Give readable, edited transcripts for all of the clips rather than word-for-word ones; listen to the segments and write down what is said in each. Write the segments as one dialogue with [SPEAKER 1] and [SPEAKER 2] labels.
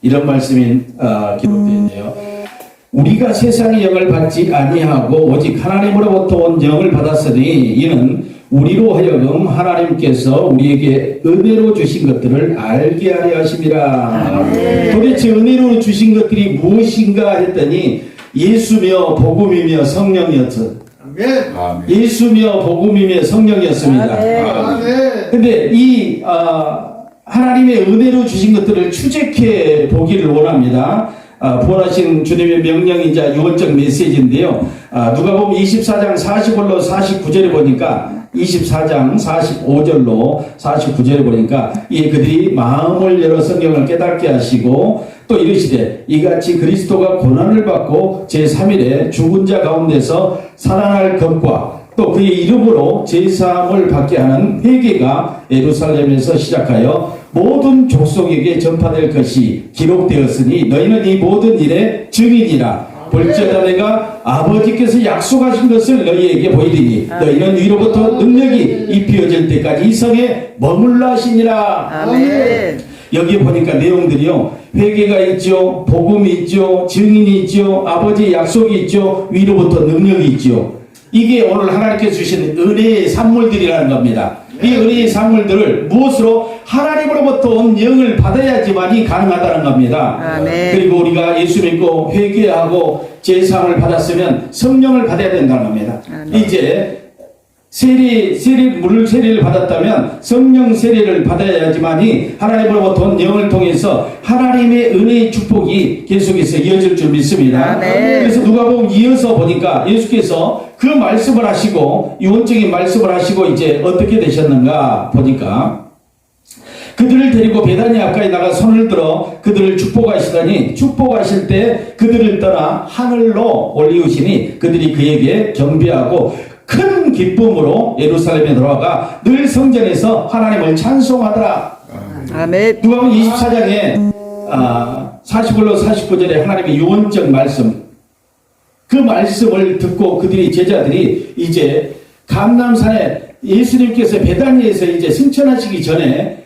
[SPEAKER 1] 이런 말씀이 기록되어 있네요. 우리가 세상의 영을 받지 아니하고 오직 하나님으로부터 온 영을 받았으니 이는 우리로 하여금 하나님께서 우리에게 은혜로 주신 것들을 알게 하려 하심이라. 도대체 은혜로 주신 것들이 무엇인가 했더니 예수며 복음이며 성령이었어. 예수며 복음이며 성령이었습니다. 근데 이 하나님의 은혜로 주신 것들을 추적해 보기를 원합니다. 부활하신 주님의 명령이자 유언적 메시지인데요. 누가복음 24장 45절로 49절에 보니까 24장 45절로 49절에 보니까 그들이 마음을 열어 성경을 깨닫게 하시고 또 이르시되 이같이 그리스도가 고난을 받고 제3일에 죽은 자 가운데서 살아날 것과 또 그의 이름으로 제사함을 받게 하는 회개가 예루살렘에서 시작하여 모든 족속에게 전파될 것이 기록되었으니 너희는 이 모든 일의 증인이라. 볼지어다 내가 아버지께서 약속하신 것을 너희에게 보이리니 너희는 위로부터 능력이 입혀질 때까지 이 성에 머물라 하시니라.
[SPEAKER 2] 아멘.
[SPEAKER 1] 여기 보니까 내용들이요, 회개가 있죠, 복음이 있죠, 증인이 있죠, 아버지의 약속이 있죠, 위로부터 능력이 있죠. 이게 오늘 하나님께서 주신 은혜의 산물들이라는 겁니다. 이 은혜의 산물들을 무엇으로? 하나님으로부터 온 영을 받아야지만이 가능하다는 겁니다.
[SPEAKER 2] 아멘.
[SPEAKER 1] 그리고 우리가 예수 믿고 회개하고 제사함을 받았으면 성령을 받아야 된다는 겁니다.
[SPEAKER 2] 아멘.
[SPEAKER 1] 이제 물 세례를 받았다면 성령 세례를 받아야지만이 하나님으로부터 온 영을 통해서 하나님의 은혜의 축복이 계속해서 이어질 줄 믿습니다.
[SPEAKER 2] 아멘.
[SPEAKER 1] 그래서 누가복음 이어서 보니까 예수께서 그 말씀을 하시고 유언적인 말씀을 하시고 이제 어떻게 되셨는가 보니까 그들을 데리고 베다니 가까이 나가 손을 들어 그들을 축복하시더니 축복하실 때 그들을 떠나 하늘로 올리우시니 그들이 그에게 경배하고 큰 기쁨으로 예루살렘에 돌아가 늘 성전에서 하나님을 찬송하더라.
[SPEAKER 2] 아멘.
[SPEAKER 1] 누가복음 24장에 40절로 49절에 하나님의 유언적 말씀, 그 말씀을 듣고 그들이 제자들이 이제 감람산에 예수님께서 베다니에서 이제 승천하시기 전에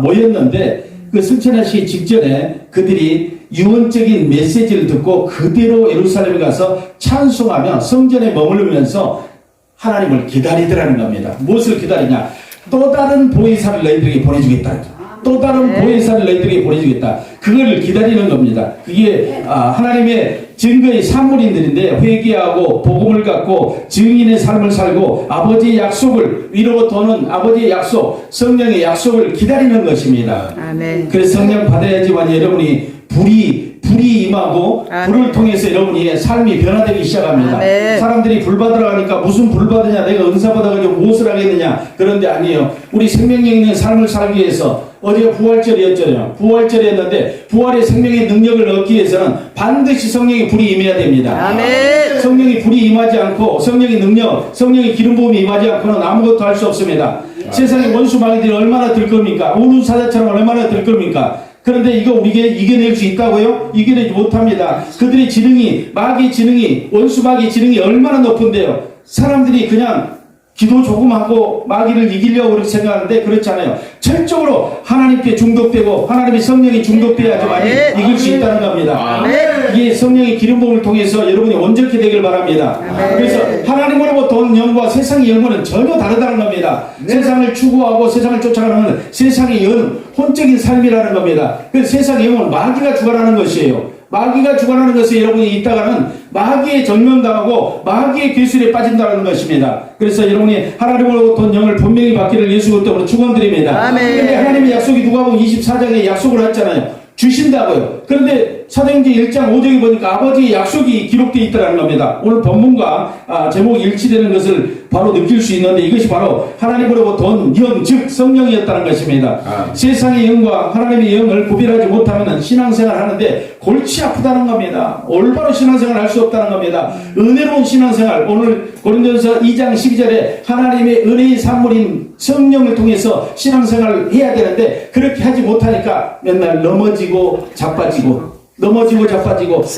[SPEAKER 1] 모였는데 그 승천하시기 직전에 그들이 유언적인 메시지를 듣고 그대로 예루살렘에 가서 찬송하며 성전에 머무르면서 하나님을 기다리더라는 겁니다. 무엇을 기다리냐? 또 다른 보혜사를 너희들에게 보내주겠다. 또 다른 보혜사를 너희들에게 보내주겠다. 그걸 기다리는 겁니다. 그게 하나님의 증거의 산물인들인데 회개하고 복음을 갖고 증인의 삶을 살고 아버지의 약속을 위로부터 오는 아버지의 약속, 성령의 약속을 기다리는 것입니다.
[SPEAKER 2] 아멘.
[SPEAKER 1] 그래서 성령 받아야지만 여러분이 불이 임하고 불을 통해서 여러분이 삶이 변화되기 시작합니다.
[SPEAKER 2] 아멘.
[SPEAKER 1] 사람들이 불 받으러 가니까 무슨 불 받으냐, 내가 은사 받아가지고 무엇을 하겠느냐, 그런데 아니에요. 우리 생명력 있는 삶을 살기 위해서 어제가 부활절이었잖아요. 부활절이었는데 부활의 생명의 능력을 얻기 위해서는 반드시 성령의 불이 임해야 됩니다.
[SPEAKER 2] 아멘.
[SPEAKER 1] 성령의 불이 임하지 않고 성령의 능력, 성령의 기름 부음이 임하지 않고는 아무것도 할 수 없습니다. 세상의 원수 마귀들이 얼마나 들 겁니까? 우는 사자처럼 얼마나 들 겁니까? 그런데 이거 우리가 이겨낼 수 있다고요? 이겨내지 못합니다. 그들의 지능이, 마귀의 지능이, 원수 마귀의 지능이 얼마나 높은데요. 사람들이 그냥 기도 조금 하고 마귀를 이기려고 그렇게 생각하는데 그렇지 않아요. 철저로 하나님께 중독되고 하나님의 성령이 중독돼야지만 이길 수 있다는 겁니다. 이게 성령의 기름 부음을 통해서 여러분이 온전케 되길 바랍니다. 그래서 하나님으로부터 온 영과 세상의 영은 전혀 다르다는 겁니다. 세상을 추구하고 세상을 쫓아가는 세상의 영, 혼적인 삶이라는 겁니다. 그래서 세상의 영은 마귀가 주관하는 것이에요. 마귀가 주관하는 것에 여러분이 있다가는 마귀의 전면당하고 마귀의 괴술에 빠진다는 것입니다. 그래서 여러분이 하나님으로부터 온 영을 분명히 받기를 예수 그리스도로 축원드립니다. 그런데 하나님의 약속이 누가복음 24장에 약속을 했잖아요. 주신다고요. 그런데 사도행전 1장 5절에 보니까 아버지의 약속이 기록되어 있다는 겁니다. 오늘 본문과 제목이 일치되는 것을 바로 느낄 수 있는데 이것이 바로 하나님으로부터 온 영, 즉 성령이었다는 것입니다. 세상의 영과 하나님의 영을 구별하지 못하면 신앙생활 하는데 골치 아프다는 겁니다. 올바로 신앙생활 할 수 없다는 겁니다. 은혜로운 신앙생활, 오늘 고린도전서 2장 12절에 하나님의 은혜의 산물인 성령을 통해서 신앙생활을 해야 되는데 그렇게 하지 못하니까 맨날 넘어지고 자빠지고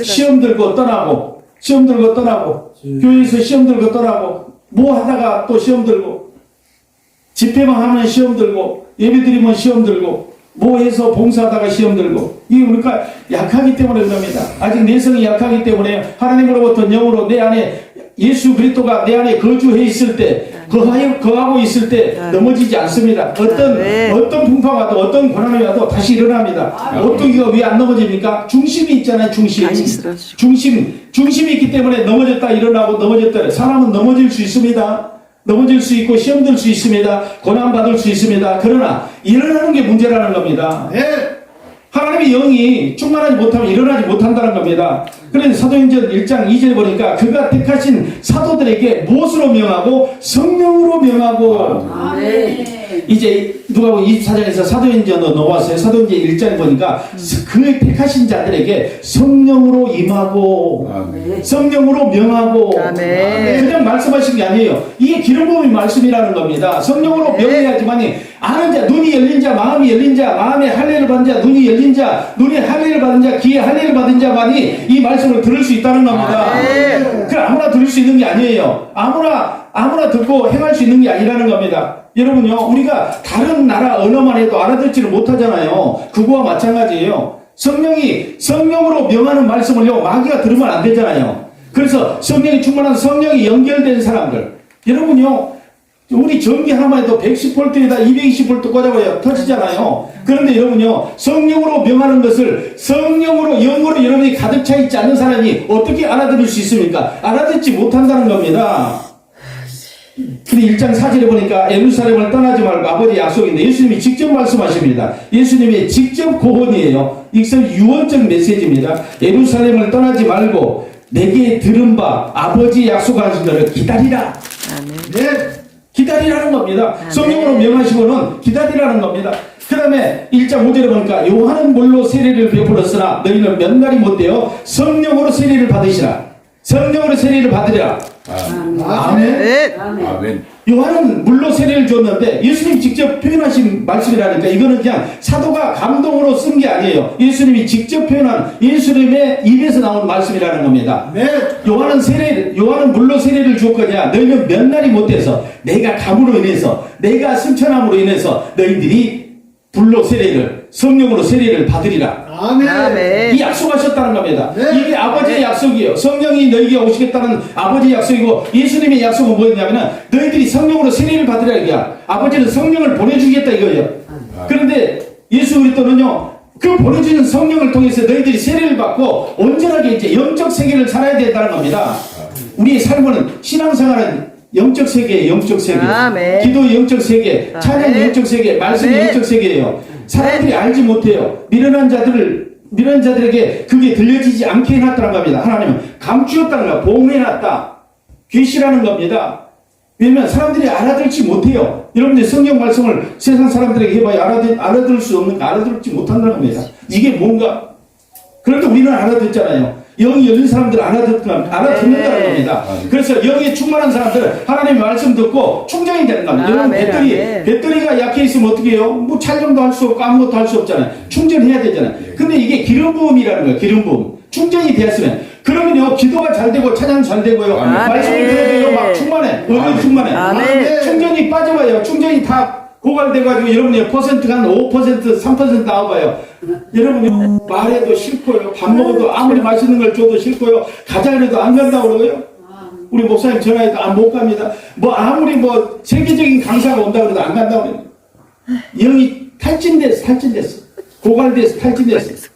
[SPEAKER 1] 시험 들고 떠나고 교회에서 시험 들고 떠나고 뭐 하다가 또 시험 들고 집회만 하면 시험 들고 예배 드리면 시험 들고 뭐 해서 봉사하다가 시험 들고, 이게 우리가 약하기 때문에 그럽니다. 아직 내성이 약하기 때문에 하나님으로부터 영으로 내 안에 예수 그리스도가 내 안에 거주해 있을 때, 거하고 있을 때 넘어지지 않습니다. 어떤 풍파가 와도 어떤 고난이 와도 다시 일어납니다. 오뚜기가 왜 안 넘어집니까? 중심이 있잖아요. 중심이 있기 때문에 넘어졌다 일어나고 넘어졌다. 사람은 넘어질 수 있습니다. 넘어질 수 있고 시험 들 수 있습니다. 고난 받을 수 있습니다. 그러나 일어나는 게 문제라는 겁니다. 하나님의 영이 충만하지 못하면 일어나지 못한다는 겁니다. 그래서 사도행전 1장 2절에 보니까 그가 택하신 사도들에게 무엇으로 명하고 성령으로 명하고. 이제 누가복음 24장에서 사도행전으로 넘어왔어요. 사도행전 1장에 보니까 그의 택하신 자들에게 성령으로 임하고 성령으로 명하고. 그냥 말씀하신 게 아니에요. 이게 기름 부음의 말씀이라는 겁니다. 성령으로 명해야지만 아는 자, 눈이 열린 자, 마음이 열린 자, 마음에 할례를 받은 자, 눈이 열린 자, 눈에 할례를 받은 자, 귀에 할례를 받은 자만이 이 말씀을 들을 수 있다는 겁니다. 그 아무나 들을 수 있는 게 아니에요. 아무나 듣고 행할 수 있는 게 아니라는 겁니다. 여러분요, 우리가 다른 나라 언어만 해도 알아듣지를 못하잖아요. 그거와 마찬가지예요. 성령으로 명하는 말씀을요, 마귀가 들으면 안 되잖아요. 그래서 성령이 충만한 성령이 연결된 사람들. 여러분요, 우리 전기 하나만 해도 110V에다 220V 꽂아봐야 터지잖아요. 그런데 여러분요, 성령으로 명하는 것을 성령으로, 영으로 여러분이 가득 차 있지 않는 사람이 어떻게 알아들을 수 있습니까? 알아듣지 못한다는 겁니다. 근데 1장 4절에 보니까 예루살렘을 떠나지 말고 아버지 약속인데 예수님이 직접 말씀하십니다. 예수님의 직접 고언이에요. 이것은 유언적 메시지입니다. 예루살렘을 떠나지 말고 내게 들은 바 아버지 약속하신 것을 기다리라. 기다리라는 겁니다. 성령으로 명하시고는 기다리라는 겁니다. 그 다음에 1장 5절에 보니까 요한은 물로 세례를 베풀었으나 너희는 몇 날이 못되어 성령으로 세례를 받으시라. 성령으로 세례를 받으리라. 아멘. 요한은 물로 세례를 줬는데 예수님이 직접 표현하신 말씀이라니까 이거는 그냥 사도가 감동으로 쓴 게 아니에요. 예수님이 직접 표현한 예수님의 입에서 나온 말씀이라는 겁니다. 요한은 물로 세례를 주었거냐 너희는 몇 날이 못돼서 내가 감으로 인해서 내가 승천함으로 인해서 너희들이 불로 세례를 성령으로 세례를 받으리라. 아멘. 이 약속하셨다는 겁니다. 이게 아버지의 약속이에요. 성령이 너희에게 오시겠다는 아버지의 약속이고 예수님의 약속은 뭐였냐면 너희들이 성령으로 세례를 받으라 이거야. 아버지는 성령을 보내주겠다 이거예요. 그런데 예수 그리스도는요, 그 보내주는 성령을 통해서 너희들이 세례를 받고 온전하게 이제 영적 세계를 살아야 된다는 겁니다. 우리의 삶은 신앙생활은 영적 세계예요. 영적 세계. 기도 영적 세계, 찬양 영적 세계, 말씀 영적 세계예요. 사람들이 알지 못해요. 미련한 자들에게 그게 들려지지 않게 해놨다는 겁니다. 하나님은 감추었다는 거야. 보호해놨다. 계시라는 겁니다. 왜냐면 사람들이 알아듣지 못해요. 여러분들 성경 말씀을 세상 사람들에게 해봐야 알아들을 수 없는, 알아듣지 못한다는 겁니다. 이게 뭔가? 그런데 우리는 알아듣잖아요. 영이 열린 사람들은 알아듣는다는 겁니다. 그래서 영에 충만한 사람들은 하나님의 말씀 듣고 충전이 되는 겁니다. 여러분 배터리가 약해 있으면 어떻게 해요? 뭐 촬영도 할 수 없고 아무것도 할 수 없잖아요. 충전해야 되잖아요. 근데 이게 기름 부음이라는 거예요. 기름 부음. 충전이 되었으면 그러면요 기도가 잘 되고 찬양 잘 되고요. 말씀을 들어도 막 충만해. 은혜 충만해. 충전이 빠져봐요. 충전이 다 고갈돼가지고 여러분이 퍼센트가 한 5%, 3% 나와봐요. 여러분이 말해도 싫고요. 밥 먹어도 아무리 맛있는 걸 줘도 싫고요. 가자 해도 안 간다고 그러고요. 우리 목사님 전화해도 못 갑니다. 뭐 아무리 세계적인 강사가 온다고 해도 안 간다고 그래요. 영이 탈진됐어. 고갈돼서 탈진됐어.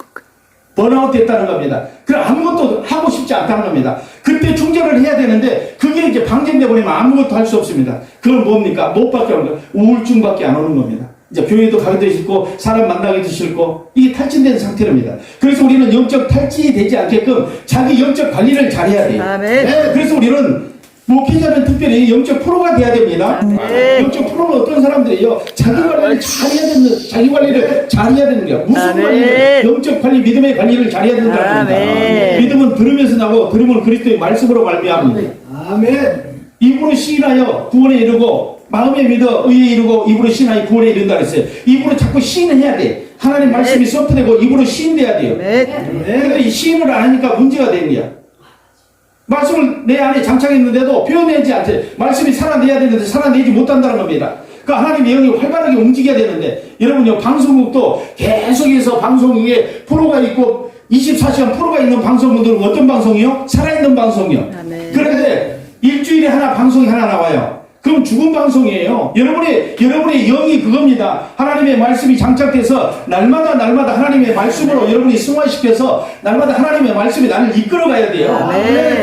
[SPEAKER 1] 번아웃 됐다는 겁니다. 그럼 아무것도 하고 싶지 않다는 겁니다. 그때 충전을 해야 되는데 그게 이제 방전돼 버리면 아무것도 할 수 없습니다. 그건 뭡니까? 못밖에 없는 거예요. 우울증밖에 안 오는 겁니다. 이제 교회도 가기도 싫고 사람 만나기도 싫고 이게 탈진된 상태입니다. 그래서 우리는 영적 탈진이 되지 않게끔 자기 영적 관리를 잘해야 돼요. 그래서 우리는 목회자는 특별히 영적 프로가 돼야 됩니다. 영적 프로는 어떤 사람들이요? 자기 관리를 잘해야 되는 거야. 무슨 관리를? 영적 관리, 믿음의 관리를 잘해야 된다는 겁니다. 믿음은 들으면서 나고 들으면 그리스도의 말씀으로 말미암습니다. 입으로 시인하여 구원에 이르고 마음에 믿어 의에 이르고 입으로 시인하여 구원에 이른다 그랬어요. 입으로 자꾸 시인을 해야 돼. 하나님 말씀이 선포되고 입으로 시인돼야 돼요. 그런데 이 시인을 안 하니까 문제가 되는 거야. 말씀을 내 안에 장착했는데도 표현되지 않대. 말씀이 살아내야 되는데 살아내지 못한다는 겁니다. 그 하나님의 영이 활발하게 움직여야 되는데, 여러분요, 방송국도 계속해서 방송국에 프로가 있고 24시간 프로가 있는 방송국들은 어떤 방송이요? 살아있는 방송이요. 그런데 일주일에 하나 방송이 하나 나와요. 그럼 죽은 방송이에요. 여러분의 영이 그겁니다. 하나님의 말씀이 장착돼서 날마다 하나님의 말씀으로 여러분이 승화시켜서 날마다 하나님의 말씀이 나를 이끌어 가야 돼요.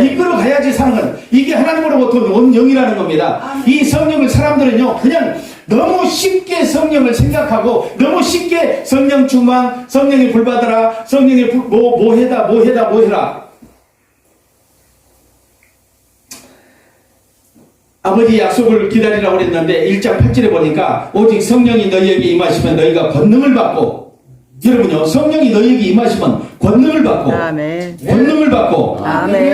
[SPEAKER 1] 이끌어 가야지 사는 건, 이게 하나님으로부터 온 영이라는 겁니다. 이 성령을 사람들은요, 그냥 너무 쉽게 성령을 생각하고 너무 쉽게 성령 충만, 성령의 불 받아라, 성령의 불, 뭐 해라. 아버지 약속을 기다리라고 그랬는데 1장 8절에 보니까 오직 성령이 너희에게 임하시면 너희가 권능을 받고, 여러분요, 성령이 너희에게 임하시면 권능을 받고, 권능을 받고,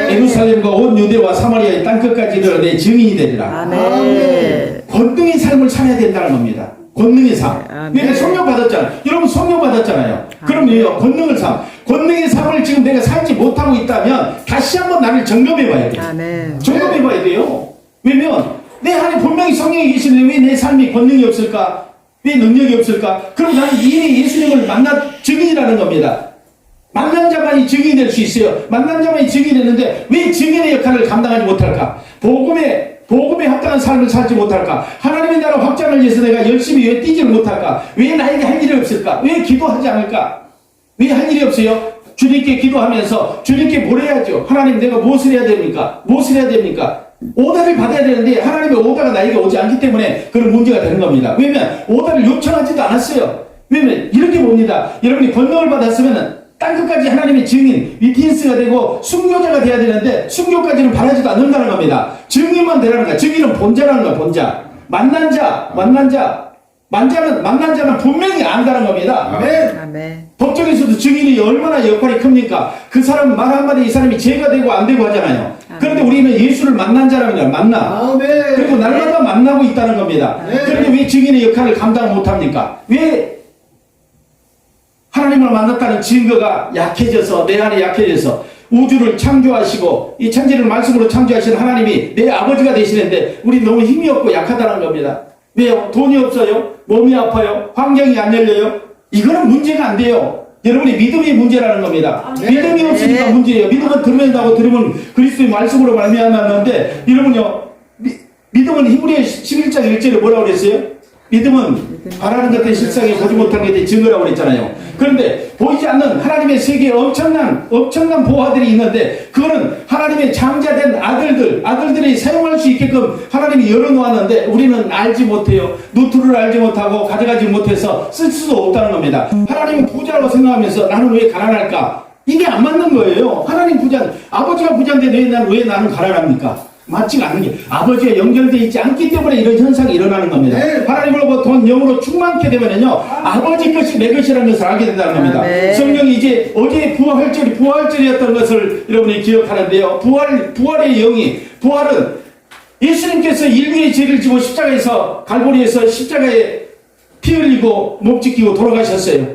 [SPEAKER 1] 예루살렘과 온 유대와 사마리아의 땅끝까지 이르러 내 증인이 되리라. 권능의 삶을 살아야 된다는 겁니다. 권능의 삶. 내가 성령 받았잖아요. 여러분 성령 받았잖아요. 그럼요, 권능의 삶을 지금 내가 살지 못하고 있다면 다시 한번 나를 점검해 봐야 돼요. 점검해 봐야 돼요. 왜냐면 내 안에 분명히 성령이 계시는데 왜 내 삶이 권능이 없을까? 왜 능력이 없을까? 그럼 나는 이미 예수님을 만난 증인이라는 겁니다. 만난 자만이 증인이 될 수 있어요. 만난 자만이 증인이 되는데 왜 증인의 역할을 감당하지 못할까? 복음에 합당한 삶을 살지 못할까? 하나님의 나라 확장을 위해서 내가 열심히 왜 뛰지를 못할까? 왜 나에게 할 일이 없을까? 왜 기도하지 않을까? 왜 할 일이 없어요? 주님께 기도하면서 주님께 뭘 해야죠? 하나님, 내가 무엇을 해야 됩니까? 무엇을 해야 됩니까? 오다를 받아야 되는데 하나님의 오다가 나에게 오지 않기 때문에 그런 문제가 되는 겁니다. 왜냐면 오다를 요청하지도 않았어요. 왜냐면 이렇게 봅니다. 여러분이 권능을 받았으면 땅끝까지 하나님의 증인, 위트니스가 되고 순교자가 돼야 되는데 순교까지는 바라지도 않는다는 겁니다. 증인만 되라는 거야. 증인은 본자라는 거야. 본자. 만난 자는 분명히 안다는 겁니다. 아멘. 법정에서도 증인이 얼마나 역할이 큽니까? 그 사람 말 한마디 이 사람이 죄가 되고 안 되고 하잖아요. 그런데 우리는 예수를 만난 자라면 만나. 그리고 날마다 만나고 있다는 겁니다. 그런데 왜 증인의 역할을 감당 못합니까? 왜 하나님을 만났다는 증거가 약해져서, 내 안에 약해져서 우주를 창조하시고 이 천지를 말씀으로 창조하신 하나님이 내 아버지가 되시는데 우리 너무 힘이 없고 약하다는 겁니다. 왜요? 돈이 없어요? 몸이 아파요? 환경이 안 열려요? 이거는 문제가 안 돼요. 여러분의 믿음이 문제라는 겁니다. 믿음이 없으니까 문제예요. 믿음은 들으면다고 들으면 그리스도의 말씀으로 말미암았는데, 여러분요, 믿음은 히브리 11장 1절에 뭐라고 그랬어요? 믿음은 바라는 것에 실상에 보지 못하는 것에 증거라고 그랬잖아요. 그런데 보이지 않는 하나님의 세계에 엄청난 보화들이 있는데, 그거는 하나님의 장자된 아들들이 사용할 수 있게끔 하나님이 열어놓았는데 우리는 알지 못해요. 노트를 알지 못하고 가져가지 못해서 쓸 수도 없다는 겁니다. 하나님은 부자라고 생각하면서 나는 왜 가난할까? 이게 안 맞는 거예요. 하나님 부자, 아버지가 부자인데 왜 나는 가난합니까? 맞지가 않는 게, 아버지와 연결되어 있지 않기 때문에 이런 현상이 일어나는 겁니다. 하나님으로부터 영으로 충만케 되면은요, 아버지 것이 내 것이라는 것을 알게 된다는 겁니다. 성령이 이제 어제 부활절이었던 것을 여러분이 기억하는데요. 부활의 영이, 부활은 예수님께서 인류의 죄를 지고 십자가에서, 갈보리에서 십자가에 피 흘리고 몸 찢기고 돌아가셨어요.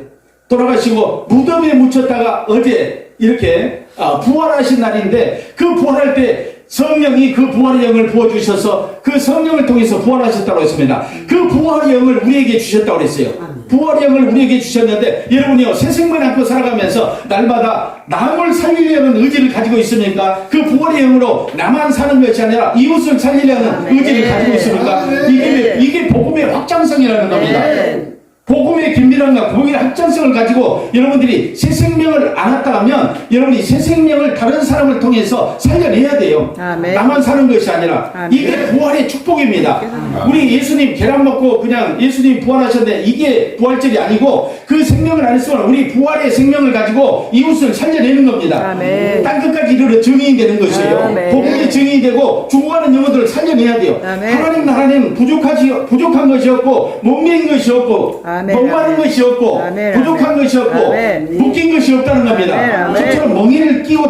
[SPEAKER 1] 돌아가시고 무덤에 묻혔다가 어제 이렇게 부활하신 날인데, 그 부활할 때 성령이 그 부활의 영을 부어주셔서 그 성령을 통해서 부활하셨다고 했습니다. 그 부활의 영을 우리에게 주셨다고 그랬어요. 부활의 영을 우리에게 주셨는데, 여러분이요, 새 생명 안고 살아가면서 날마다 남을 살리려는 의지를 가지고 있습니까? 그 부활의 영으로 나만 사는 것이 아니라 이웃을 살리려는 의지를 가지고 있습니까? 이게 복음의 확장성이라는 겁니다. 복음의 긴밀함과 복음의 확장성을 가지고 여러분들이 새 생명을 안았다 하면 여러분이 새 생명을 다른 사람을 통해서 살려내야 돼요. 나만 사는 것이 아니라. 이게 부활의 축복입니다. 우리 예수님 계란 먹고 그냥 예수님 부활하셨는데 이게 부활절이 아니고, 그 생명을 안 했으면 우리 부활의 생명을 가지고 이웃을 살려내는 겁니다. 땅끝까지 이르러 증인이 되는 것이에요. 복음의 증인이 되고 죽어가는 영혼들을 살려내야 돼요. 하나님 부족한 것이 없고 몸매인 것이 없고 목마른 것이 없고 부족한 것이 없고 묶인 것이 없다는 겁니다. 저처럼 멍에를 쓰고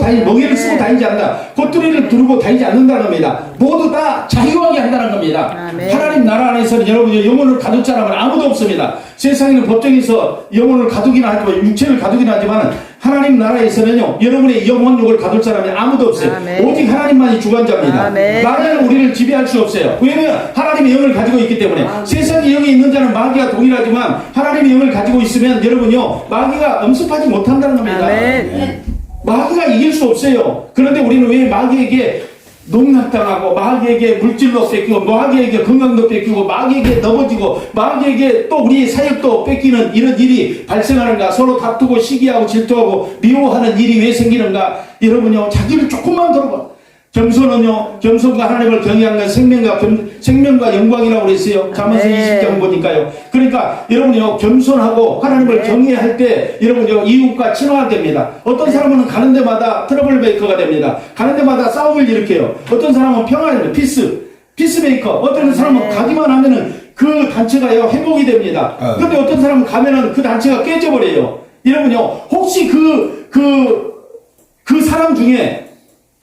[SPEAKER 1] 다니지 않는다. 겉두리를 두르고 다니지 않는다는 겁니다. 모두 다 자유하게 한다는 겁니다. 하나님 나라 안에서는 여러분이 영혼을 가둘 사람은 아무도 없습니다. 세상에는 법정에서 영혼을 가두기는 하지만 육체를 가두기는 하지만 하나님 나라에서는요 여러분의 영혼력을 가둘 사람이 아무도 없어요.
[SPEAKER 2] 아멘.
[SPEAKER 1] 오직 하나님만이 주관자입니다.
[SPEAKER 2] 아멘.
[SPEAKER 1] 마귀는 우리를 지배할 수 없어요. 왜냐하면 하나님의 영을 가지고 있기 때문에. 세상의 영이 있는 자는 마귀가 동일하지만 하나님의 영을 가지고 있으면 여러분요 마귀가 엄습하지 못한다는 겁니다.
[SPEAKER 2] 아멘.
[SPEAKER 1] 마귀가 이길 수 없어요. 그런데 우리는 왜 마귀에게 농락당하고 마귀에게 물질도 뺏기고 마귀에게 건강도 뺏기고 마귀에게 넘어지고 마귀에게 또 우리의 사역도 뺏기는 이런 일이 발생하는가? 서로 다투고 시기하고 질투하고 미워하는 일이 왜 생기는가? 여러분요 자기를 조금만 돌아봐. 겸손과 하나님을 경외하는 생명과 영광이라고 그랬어요. 잠언서 20장 보니까요. 그러니까 여러분요 겸손하고 하나님을 경외할 때 여러분요 이웃과 친화가 됩니다. 어떤 사람은 가는 데마다 트러블 메이커가 됩니다. 가는 데마다 싸움을 일으켜요. 어떤 사람은 평화를 피스메이커. 어떤 사람은 가기만 하면은 그 단체가요 회복이 됩니다. 그런데 어떤 사람은 가면은 그 단체가 깨져버려요. 여러분요 혹시 그 사람 중에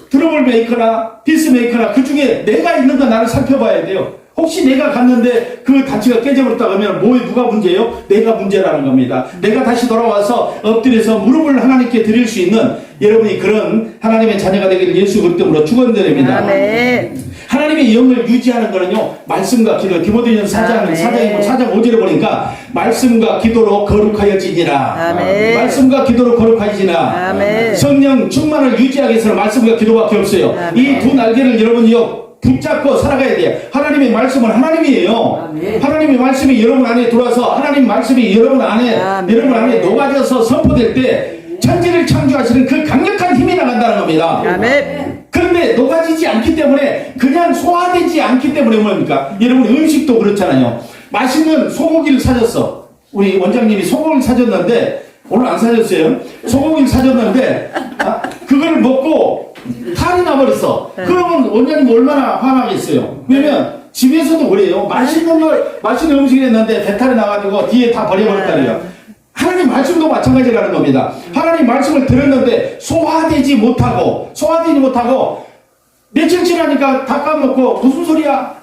[SPEAKER 1] 트러블 메이커나 피스메이커나 그 중에 내가 있는가 나를 살펴봐야 돼요. 혹시 내가 갔는데 그 단체가 깨져버렸다 그러면 누가 문제예요? 내가 문제라는 겁니다. 내가 다시 돌아와서 엎드려서 무릎을 하나님께 드릴 수 있는 여러분이 그런 하나님의 자녀가 되기를 예수 그리스도로 축원드립니다.
[SPEAKER 2] 아멘.
[SPEAKER 1] 하나님의 영을 유지하는 거는요 말씀과 기도. 디모데전서 4장 5절에 보니까 말씀과 기도로 거룩하여지니라.
[SPEAKER 2] 아멘.
[SPEAKER 1] 말씀과 기도로 거룩하여지니라.
[SPEAKER 2] 아멘.
[SPEAKER 1] 성령 충만을 유지하기 위해서는 말씀과 기도밖에 없어요. 이 두 날개를 여러분이요 붙잡고 살아가야 돼요. 하나님의 말씀은 하나님이에요.
[SPEAKER 2] 아멘.
[SPEAKER 1] 하나님의 말씀이 여러분 안에 들어와서 하나님 말씀이 여러분 안에 녹아져서 선포될 때 천지를 창조하시는 그 강력한 힘이 나간다는 겁니다.
[SPEAKER 2] 아멘.
[SPEAKER 1] 그런데 녹아지지 않기 때문에 그냥 소화되지 않기 때문에 뭡니까? 여러분 음식도 그렇잖아요. 맛있는 소고기를 사줬어. 우리 원장님이 소고기를 사줬는데 오늘 안 사줬어요. 소고기를 사줬는데 그걸 먹고 탈이 나버렸어. 그러면 원장님 얼마나 화나겠어요. 왜냐면 집에서도 그래요. 맛있는 음식을 했는데 배탈이 나가지고 뒤에 다 버려버렸다래요. 하나님 말씀도 마찬가지라는 겁니다. 하나님 말씀을 들었는데 소화되지 못하고 며칠 지나니까 다 까먹고 무슨 소리야?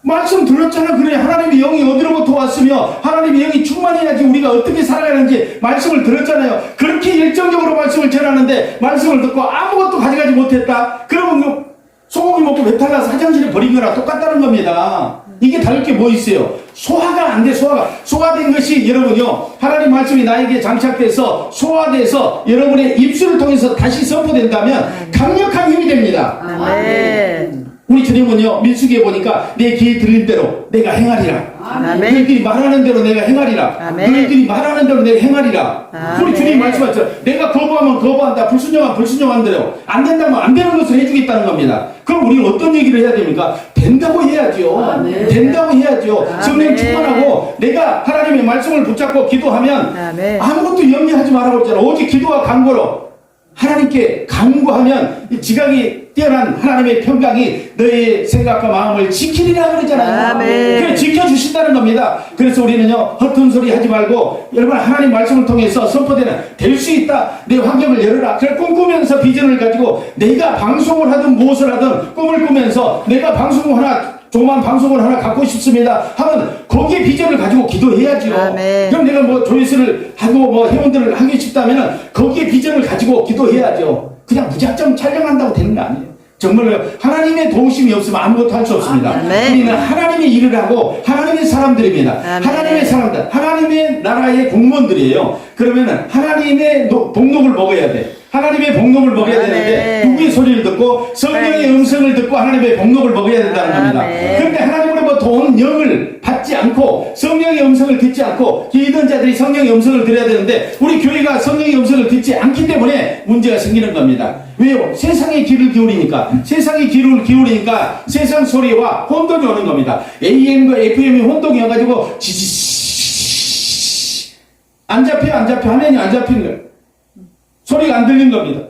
[SPEAKER 1] 말씀 들었잖아. 그래 하나님의 영이 어디로부터 왔으며 하나님의 영이 충만해야지 우리가 어떻게 살아가는지 말씀을 들었잖아요. 그렇게 열정적으로 말씀을 전하는데 말씀을 듣고 아무것도 가져가지 못했다. 그러면 소고기 먹고 배탈 나서 화장실에 버린 거랑 똑같다는 겁니다. 이게 다를 게 뭐 있어요? 소화가 안 돼. 소화된 것이 여러분요 하나님 말씀이 나에게 장착돼서 소화돼서 여러분의 입술을 통해서 다시 선포된다면 강력한 힘이 됩니다.
[SPEAKER 2] 아멘.
[SPEAKER 1] 우리 주님은요 민수기에 보니까 내 귀에 들린 대로 내가 행하리라.
[SPEAKER 2] 아멘.
[SPEAKER 1] 너희들이 말하는 대로 내가 행하리라.
[SPEAKER 2] 아멘.
[SPEAKER 1] 너희들이 말하는 대로 내가 행하리라.
[SPEAKER 2] 아멘.
[SPEAKER 1] 우리 주님 말씀하셨죠. 내가 거부하면 거부한다. 불순종하면 불순종한 대로 안 된다면 안 되는 것을 해주겠다는 겁니다. 그럼 우리는 어떤 얘기를 해야 됩니까? 된다고 해야죠.
[SPEAKER 2] 아멘.
[SPEAKER 1] 된다고 해야죠.
[SPEAKER 2] 아멘.
[SPEAKER 1] 성령 충만하고 내가 하나님의 말씀을 붙잡고 기도하면
[SPEAKER 2] 아멘.
[SPEAKER 1] 아무것도 염려하지 말라고 했잖아. 오직 기도와 간구로 하나님께 간구하면 이 지각이 뛰어난 하나님의 평강이 너의 생각과 마음을 지키리라 그러잖아요.
[SPEAKER 2] 아멘.
[SPEAKER 1] 그래 지켜주신다는 겁니다. 그래서 우리는요 헛된 소리 하지 말고 여러분 하나님 말씀을 통해서 선포되는 될 수 있다. 내 환경을 열어라. 그래 꿈꾸면서 비전을 가지고 내가 방송을 하든 무엇을 하든 꿈을 꾸면서 내가 조그만 방송을 하나 갖고 싶습니다 하면 거기에 비전을 가지고 기도해야죠.
[SPEAKER 2] 아멘.
[SPEAKER 1] 그럼 내가 뭐 조회수를 하고 회원들을 하기 싶다면 거기에 비전을 가지고 기도해야죠. 그냥 무작정 촬영한다고 되는 거 아니에요. 정말로 하나님의 도우심이 없으면 아무것도 할 수 없습니다.
[SPEAKER 2] 아멘.
[SPEAKER 1] 우리는 하나님의 일을 하고 하나님의 사람들입니다.
[SPEAKER 2] 아멘.
[SPEAKER 1] 하나님의 사람들, 하나님의 나라의 공무원들이에요. 그러면 하나님의 복록을 먹어야 돼. 하나님의 복록을 먹어야
[SPEAKER 2] 아멘.
[SPEAKER 1] 되는데 누구의 소리를 듣고 성령의 음성을 듣고 하나님의 복록을 먹어야 된다는 겁니다.
[SPEAKER 2] 아멘.
[SPEAKER 1] 그런데 하나님으로부터 온 영을 받지 않고 성령의 음성을 듣지 않고 믿는 자들이 성령의 음성을 들어야 되는데 우리 교회가 성령의 음성을 듣지 않기 때문에 문제가 생기는 겁니다. 왜요? 세상의 귀를 기울이니까 세상 소리와 혼돈이 오는 겁니다. AM과 FM이 혼동이 와가지고 지지시 안 잡혀 화면이 안 잡히는 거예요. 소리가 안 들린 겁니다.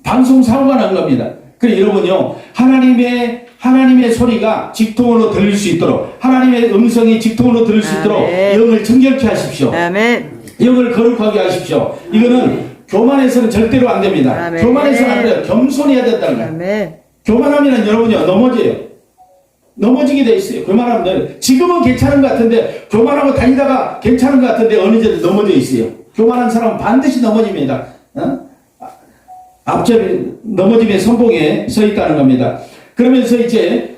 [SPEAKER 1] 방송 사고가 난 겁니다. 그래 여러분요 하나님의 소리가 직통으로 들릴 수 있도록 하나님의 음성이 직통으로 들릴 수 있도록
[SPEAKER 2] 아멘.
[SPEAKER 1] 영을 정결케 하십시오.
[SPEAKER 2] 아멘.
[SPEAKER 1] 영을 거룩하게 하십시오. 이거는 교만해서는 절대로 안 됩니다.
[SPEAKER 2] 아멘.
[SPEAKER 1] 교만해서는 안 돼요. 겸손해야 된다는 거예요.
[SPEAKER 2] 아멘.
[SPEAKER 1] 교만하면 여러분요 넘어져요. 넘어지게 돼 있어요. 교만하면 지금은 괜찮은 것 같은데 교만하고 다니다가 괜찮은 것 같은데 어느 정도 넘어져 있어요. 교만한 사람은 반드시 넘어집니다. 앞접에 넘어짐의 선봉에 서 있다는 겁니다. 그러면서 이제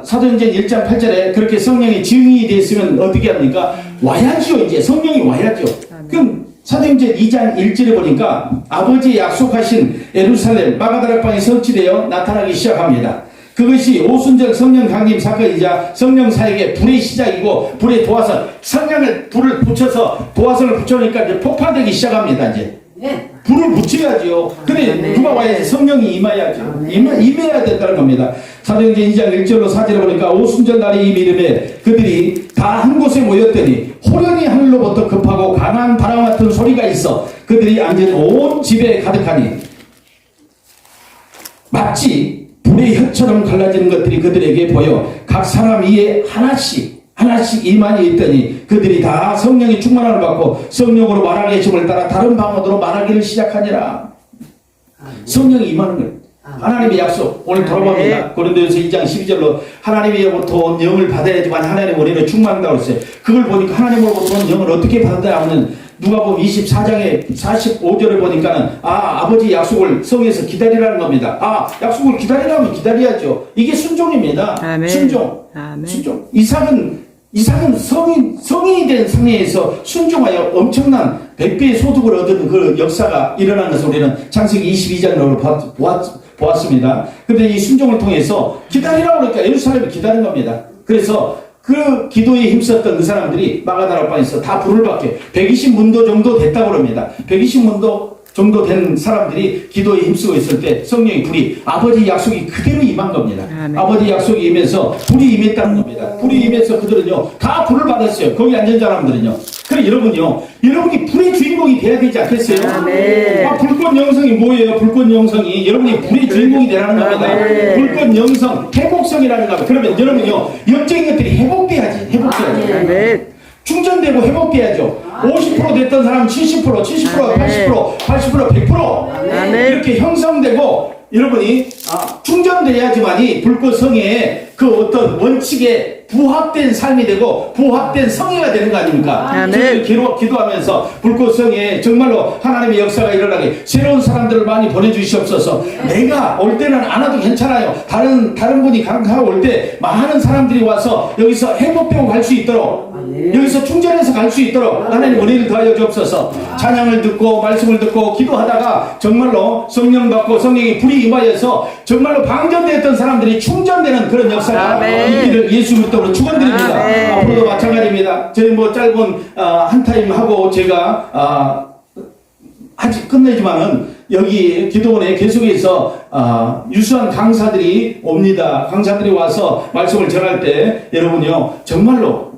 [SPEAKER 1] 사도행전 1장 8절에 그렇게 성령이 증인이 됐으면 어떻게 합니까? 와야지요. 이제 성령이 와야죠. 그럼 사도행전 2장 1절에 보니까 아버지의 약속하신 예루살렘 마가다락방에 설치되어 나타나기 시작합니다. 그것이 오순절 성령 강림 사건이자 성령 사역의 불의 시작이고 불의 도화선, 성령을 불을 붙여서 도화선을 붙여놓으니까 이제 폭파되기 시작합니다. 이제
[SPEAKER 2] 네.
[SPEAKER 1] 불을 붙여야지요. 근데 누가 와야지? 성령이 임해야죠. 임해야 된다는 겁니다. 사도행전 2장 1절로 4절에 보니까 오순절 날이 이름에 그들이 다 한 곳에 모였더니 호련히 하늘로부터 급하고 강한 바람 같은 소리가 있어 그들이 앉은 온 집에 가득하니 마치 불의 혀처럼 갈라지는 것들이 그들에게 보여 각 사람 위에 하나씩 이만이 있더니 그들이 다 성령의 충만함을 받고 성령으로 말하게 하심을 따라 다른 방언으로 말하기를 시작하니라. 성령이 임하는 거예요. 하나님의 약속 오늘 돌아봅니다. 고린도전서 2장 12절로 하나님의로부터 온 영을 받아야지만 하나님 우리는 충만한다고 했어요. 그걸 보니까 하나님으로부터 온 영을 어떻게 받는다 하면 누가복음 24장에 45절에 보니까는 아버지 약속을 성에서 기다리라는 겁니다. 약속을 기다리라면 기다려야죠. 이게 순종입니다.
[SPEAKER 2] 아멘.
[SPEAKER 1] 순종.
[SPEAKER 2] 아멘.
[SPEAKER 1] 순종. 이삭은 성인이 된 상태에서 순종하여 엄청난 100배의 소득을 얻은 그 역사가 일어나는 것을 우리는 창세기 22장으로 보았습니다. 그런데 이 순종을 통해서 기다리라고 그러니까 예루살렘을 기다린 겁니다. 그래서 그 기도에 힘썼던 그 사람들이 마가다락방에서 다 불을 받게 120문도 정도 됐다고 합니다. 120문도 정도 된 사람들이 기도에 힘쓰고 있을 때 성령의 불이 아버지 약속이 그대로 임한 겁니다.
[SPEAKER 2] 아멘.
[SPEAKER 1] 아버지 약속이 임해서 불이 임했다는 겁니다. 불이 임해서 그들은요 다 불을 받았어요. 거기 앉은 사람들은요. 그래 여러분이 불의 주인공이 돼야 되지 않겠어요?
[SPEAKER 2] 아멘.
[SPEAKER 1] 불꽃 영성이 뭐예요? 불꽃 영성이 여러분이 불의 주인공이 되라는 겁니다.
[SPEAKER 2] 아멘.
[SPEAKER 1] 불꽃 영성 회복성이라는 겁니다. 그러면 여러분요 영적인 것들이 회복돼야지.
[SPEAKER 2] 아멘.
[SPEAKER 1] 충전되고 회복돼야죠. 50% 됐던 사람 70%, 70%, 80%, 80%, 100% 이렇게 형성되고 여러분이 충전돼야지만이 불꽃성에 그 어떤 원칙에 부합된 삶이 되고 부합된 성회가 되는 거 아닙니까?
[SPEAKER 2] 아멘.
[SPEAKER 1] 기도하면서 불꽃성에 정말로 하나님의 역사가 일어나게 새로운 사람들을 많이 보내주시옵소서. 내가 올 때는 안 와도 괜찮아요. 다른 분이 강하고 올 때 많은 사람들이 와서 여기서 회복되고 갈 수 있도록 여기서 충전해서 갈 수 있도록 하나님 은혜를 더하여 주옵소서. 찬양을 듣고 말씀을 듣고 기도하다가 정말로 성령 받고 성령의 불이 임하여서 정말로 방전되었던 사람들이 충전되는 그런 역사가
[SPEAKER 2] 아멘.
[SPEAKER 1] 있기를 예수 그리스도로 축원드립니다.
[SPEAKER 2] 아멘.
[SPEAKER 1] 앞으로도 마찬가지입니다. 저희 짧은 한 타임 하고 제가 아직 끝내지만은 여기 기도원에 계속해서 유수한 강사들이 옵니다. 강사들이 와서 말씀을 전할 때 여러분요 정말로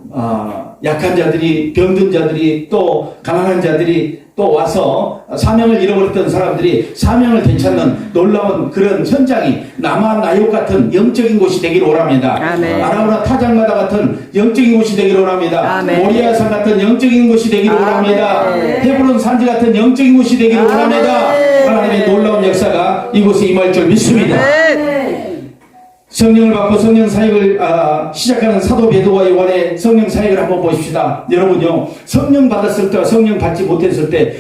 [SPEAKER 1] 약한 자들이 병든 자들이 또 가난한 자들이 또 와서 사명을 잃어버렸던 사람들이 사명을 되찾는 놀라운 그런 현장이 남아나욕 같은 영적인 곳이 되기를 원합니다.
[SPEAKER 2] 아멘.
[SPEAKER 1] 아라우나 타장마다 같은 영적인 곳이 되기를 원합니다.
[SPEAKER 2] 아멘.
[SPEAKER 1] 모리아산 같은 영적인 곳이 되기를
[SPEAKER 2] 아멘.
[SPEAKER 1] 원합니다. 헤브론 산지 같은 영적인 곳이 되기를
[SPEAKER 2] 아멘.
[SPEAKER 1] 원합니다. 하나님의 놀라운 역사가 이곳에 임할 줄 믿습니다. 성령을 받고 성령 사역을 시작하는 사도 베드로와 요한의 성령 사역을 한번 보십시다. 여러분요 성령 받았을 때와 성령 받지 못했을 때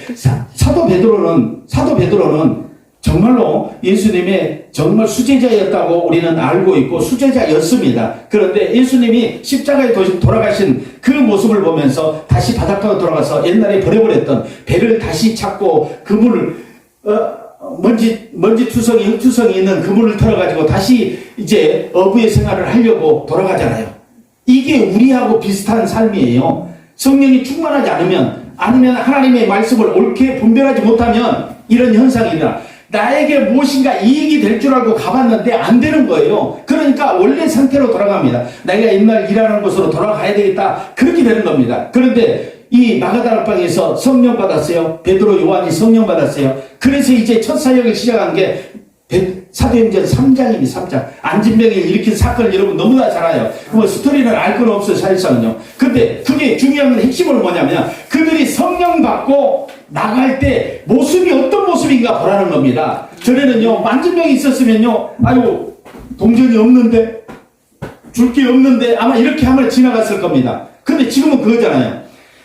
[SPEAKER 1] 사도 베드로는 정말로 예수님의 정말 수제자였다고 우리는 알고 있고 수제자였습니다. 그런데 예수님이 십자가에 돌아가신 그 모습을 보면서 다시 바닷가로 돌아가서 옛날에 버려버렸던 배를 다시 찾고 그물을 먼지 투성이 흙투성이 있는 그물을 털어가지고 다시 이제 어부의 생활을 하려고 돌아가잖아요. 이게 우리하고 비슷한 삶이에요. 성령이 충만하지 않으면 아니면 하나님의 말씀을 옳게 분별하지 못하면 이런 현상이 일어나. 나에게 무엇인가 이익이 될 줄 알고 가봤는데 안 되는 거예요. 그러니까 원래 상태로 돌아갑니다. 내가 옛날 일하는 곳으로 돌아가야 되겠다. 그렇게 되는 겁니다. 그런데 이 마가다락방에서 성령 받았어요. 베드로 요한이 성령 받았어요. 그래서 이제 첫 사역을 시작한 게 사도행전 3장입니다. 3장. 안진병이 일으킨 사건을 여러분 너무나 잘 알아요. 뭐 스토리는 알 건 없어요. 사실상은요. 근데 그게 중요한 건 핵심은 뭐냐면 그들이 성령 받고 나갈 때 모습이 어떤 모습인가 보라는 겁니다. 전에는요 만진병이 있었으면요 아유 동전이 없는데 줄 게 없는데 아마 이렇게 하면 지나갔을 겁니다. 근데 지금은 그거잖아요.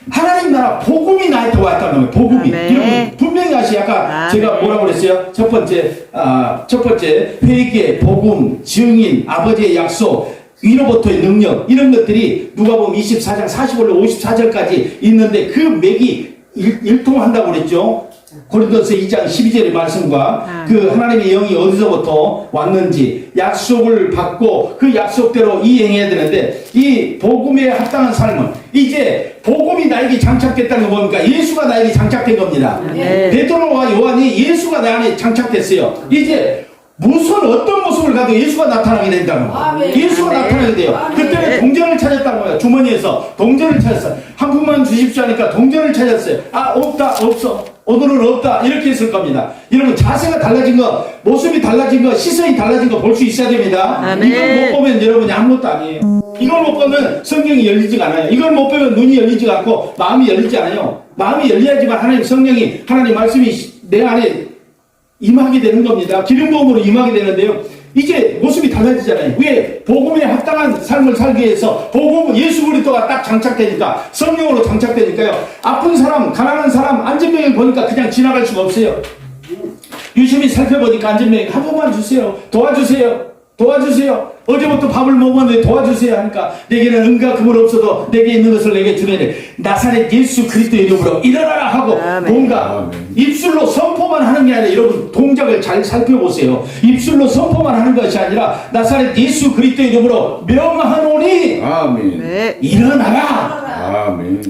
[SPEAKER 1] 하나님 나라 복음이 나한테 왔다는 거예요. 복음이.
[SPEAKER 2] 아멘.
[SPEAKER 1] 여러분 분명히 아시 아까
[SPEAKER 2] 아멘.
[SPEAKER 1] 제가 뭐라고 그랬어요? 첫 번째 회개, 복음, 증인, 아버지의 약속, 위로부터의 능력 이런 것들이 누가복음 24장 45절 54절까지 있는데 그 맥이 일통한다고 그랬죠. 고린도서 2장 12절의 말씀과 그 하나님의 영이 어디서부터 왔는지 약속을 받고 그 약속대로 이행해야 되는데 이 복음에 합당한 삶은 이제 복음이 나에게 장착됐다는 거 뭡니까? 예수가 나에게 장착된 겁니다. 베드로와 요한이 예수가 내 안에 장착됐어요. 이제 어떤 모습을 가도 예수가 나타나게 된다는 거예요. 예수가 나타나게 돼요. 그때는 동전을 찾았다는 거예요. 주머니에서 동전을 찾았어요. 한 푼만 주십시오 하니까 동전을 찾았어요. 아, 없다, 없어. 오늘은 없다. 이렇게 했을 겁니다. 여러분, 자세가 달라진 거, 모습이 달라진 거, 시선이 달라진 거 볼 수 있어야 됩니다.
[SPEAKER 2] 아멘.
[SPEAKER 1] 이걸 못 보면 여러분이 아무것도 아니에요. 이걸 못 보면 성경이 열리지가 않아요. 이걸 못 보면 눈이 열리지가 않고 마음이 열리지 않아요. 마음이 열려야지만 하나님 성령이, 하나님 말씀이 내 안에 임하게 되는 겁니다. 기름 부음으로 임하게 되는데요. 이제 모습이 달라지잖아요. 왜? 복음에 합당한 삶을 살기 위해서 복음 예수 그리스도가 딱 장착되니까 성령으로 장착되니까요. 아픈 사람, 가난한 사람, 안전병을 보니까 그냥 지나갈 수가 없어요. 유심히 살펴보니까 안전병이 한 번만 주세요. 도와주세요. 어제부터 밥을 먹었는데 도와주세요 하니까 내게는 은과 금은 없어도 내게 있는 것을 내게 주네. 나사렛 예수 그리스도 이름으로 일어나라 하고
[SPEAKER 2] 아멘.
[SPEAKER 1] 뭔가 입술로 선포만 하는 게 아니라 여러분 동작을 잘 살펴보세요. 입술로 선포만 하는 것이 아니라 나사렛 예수 그리스도 이름으로 명하노니
[SPEAKER 3] 아멘.
[SPEAKER 2] 네.
[SPEAKER 1] 일어나라.
[SPEAKER 3] 아멘.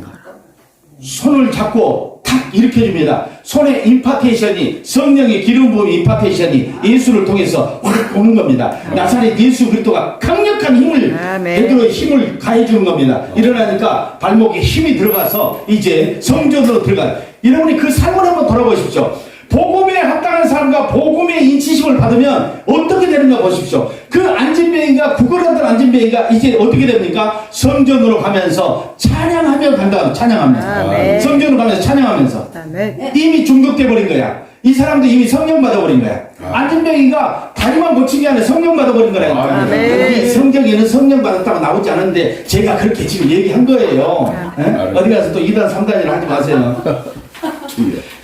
[SPEAKER 1] 손을 잡고 탁 일으켜줍니다. 손에 임파테이션이 성령의 기름 부음 임파테이션이 예수를 통해서 확 오는 겁니다. 나사렛 예수 그리스도가 강력한 힘을
[SPEAKER 2] 아멘.
[SPEAKER 1] 베드로의 힘을 가해주는 겁니다. 일어나니까 발목에 힘이 들어가서 이제 성전으로 들어가. 여러분이 그 삶을 한번 돌아보십시오. 복음에 합당한 사람과 복음의 인치심을 받으면 어떻게 되는가 보십시오. 그 안진뱅이가 구걸하던 안진뱅이가 이제 어떻게 됩니까? 성전으로 가면서 찬양하며 간다. 찬양하면서
[SPEAKER 2] 아멘.
[SPEAKER 1] 성전으로 가면서 찬양하면서
[SPEAKER 2] 아멘.
[SPEAKER 1] 이미 중독돼 버린 거야. 이 사람도 이미 성령 받아버린 거야. 안진뱅이가 다리만 고친 게 아니라 성령 받아버린 거라니까.
[SPEAKER 2] 아멘.
[SPEAKER 1] 이 성경에는 성령 받았다고 나오지 않은데 제가 그렇게 지금 얘기한 거예요. 예? 어디 가서 또 2단 3단이라 하지 마세요.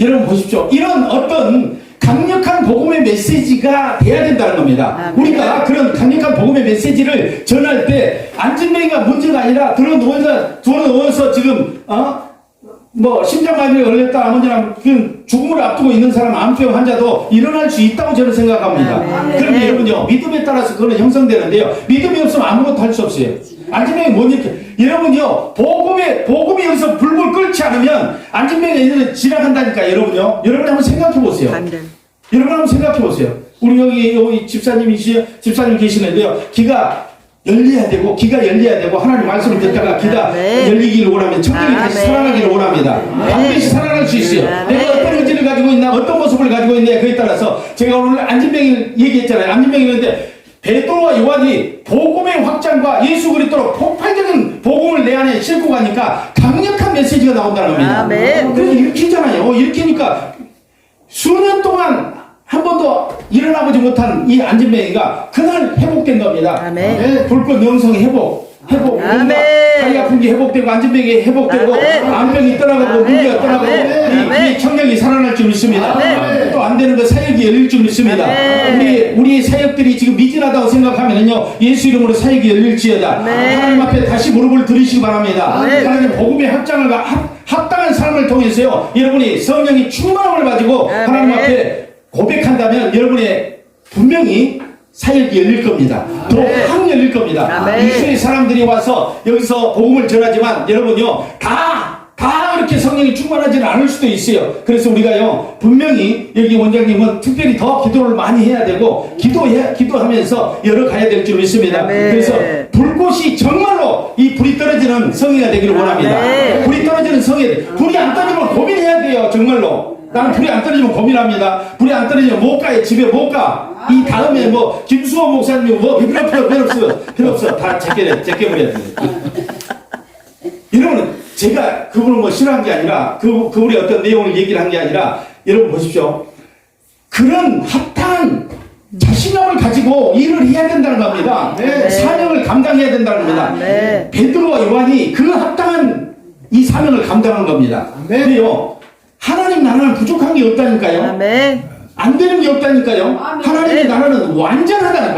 [SPEAKER 1] 여러분 보십시오. 이런 어떤 강력한 복음의 메시지가 돼야 된다는 겁니다. 우리가 그런 강력한 복음의 메시지를 전할 때 안진뱅이가 문제가 아니라 들어 누워서 지금 뭐 심장마비에 걸렸다 아무나 죽음을 앞두고 있는 사람 암병 환자도 일어날 수 있다고 저는 생각합니다. 그런데 여러분요 믿음에 따라서 그거는 형성되는데요. 믿음이 없으면 아무것도 할 수 없어요. 안진뱅이 못 이렇게 여러분요 복음이 여기서 불을 끓지 않으면 안진뱅이가 얘들은 지나간다니까 여러분요. 여러분 한번 생각해 보세요. 여러분 한번 생각해 보세요. 우리 여기 집사님 계시는데요. 귀가 열려야 되고 하나님 말씀을 듣다가 귀가 열리기를 원하면 청년이 다시 살아나기를 원합니다. 반드시 살아날 수 있어요. 내가 어떤 의지를 가지고 있나 어떤 모습을 가지고 있냐 그에 따라서 제가 오늘 안진뱅이를 얘기했잖아요. 안진뱅이인데 베드로와 요한이 복음의 확장과 예수 그리스도로 폭발적인 복음을 내 안에 싣고 가니까 강력한 메시지가 나온다는 겁니다. 그래서 일으키잖아요. 일으키니까 수년 동안 한 번도 일어나보지 못한 이 안진뱅이가 그날 회복된 겁니다. 네, 불꽃 명성 회복. 뭔가 다리 아픈 게 회복되고 안진뱅이 회복되고 암병이 떠나가고 문제가 떠나가고 이 청력이 살아날 줄 믿습니다. 또 안 되는 거 사역이 열릴 줄 믿습니다. 우리 사역들이 지금 미진하다고 생각하면은요 예수 이름으로 사역이 열릴지어다. 하나님 앞에 다시 무릎을 들으시기 바랍니다. 하나님 복음의 합당한 삶을 통해서요 여러분이 성령이 충만함을 가지고 하나님 앞에 고백한다면 여러분의 분명히 사역이 열릴 겁니다. 더 확 열릴 겁니다. 이수의 사람들이 와서 여기서 복음을 전하지만 여러분요 다 이렇게 성령이 충만하지는 않을 수도 있어요. 그래서 우리가요 분명히 여기 원장님은 특별히 더 기도를 많이 해야 되고 기도하면서 열어가야 될 줄 믿습니다. 그래서 불꽃이 정말로 이 불이 떨어지는 성회가 되기를 원합니다. 불이 떨어지는 성회, 불이 안 떨어지면 고민해야 돼요. 정말로. 나는 불이 안 떨어지면 고민합니다. 불이 안 떨어지면 못 가요. 집에 못 가. 이 다음에 뭐 김수호 목사님이 뭐 필요 없어. 다 제껴버려야 됩니다. 여러분 제가 그분을 뭐 싫어한 게 아니라 그분의 어떤 내용을 얘기를 한 게 아니라 여러분 보십시오. 그런 합당한 자신감을 가지고 일을 해야 된다는 겁니다.
[SPEAKER 3] 네.
[SPEAKER 1] 사명을 감당해야 된다는 겁니다.
[SPEAKER 2] 네.
[SPEAKER 1] 베드로와 요한이 그 합당한 이 사명을 감당한 겁니다.
[SPEAKER 3] 네.
[SPEAKER 1] 근데요, 하나님 나라는 부족한 게 없다니까요.
[SPEAKER 2] 아멘.
[SPEAKER 1] 안 되는 게 없다니까요. 하나님의 나라는 완전하다는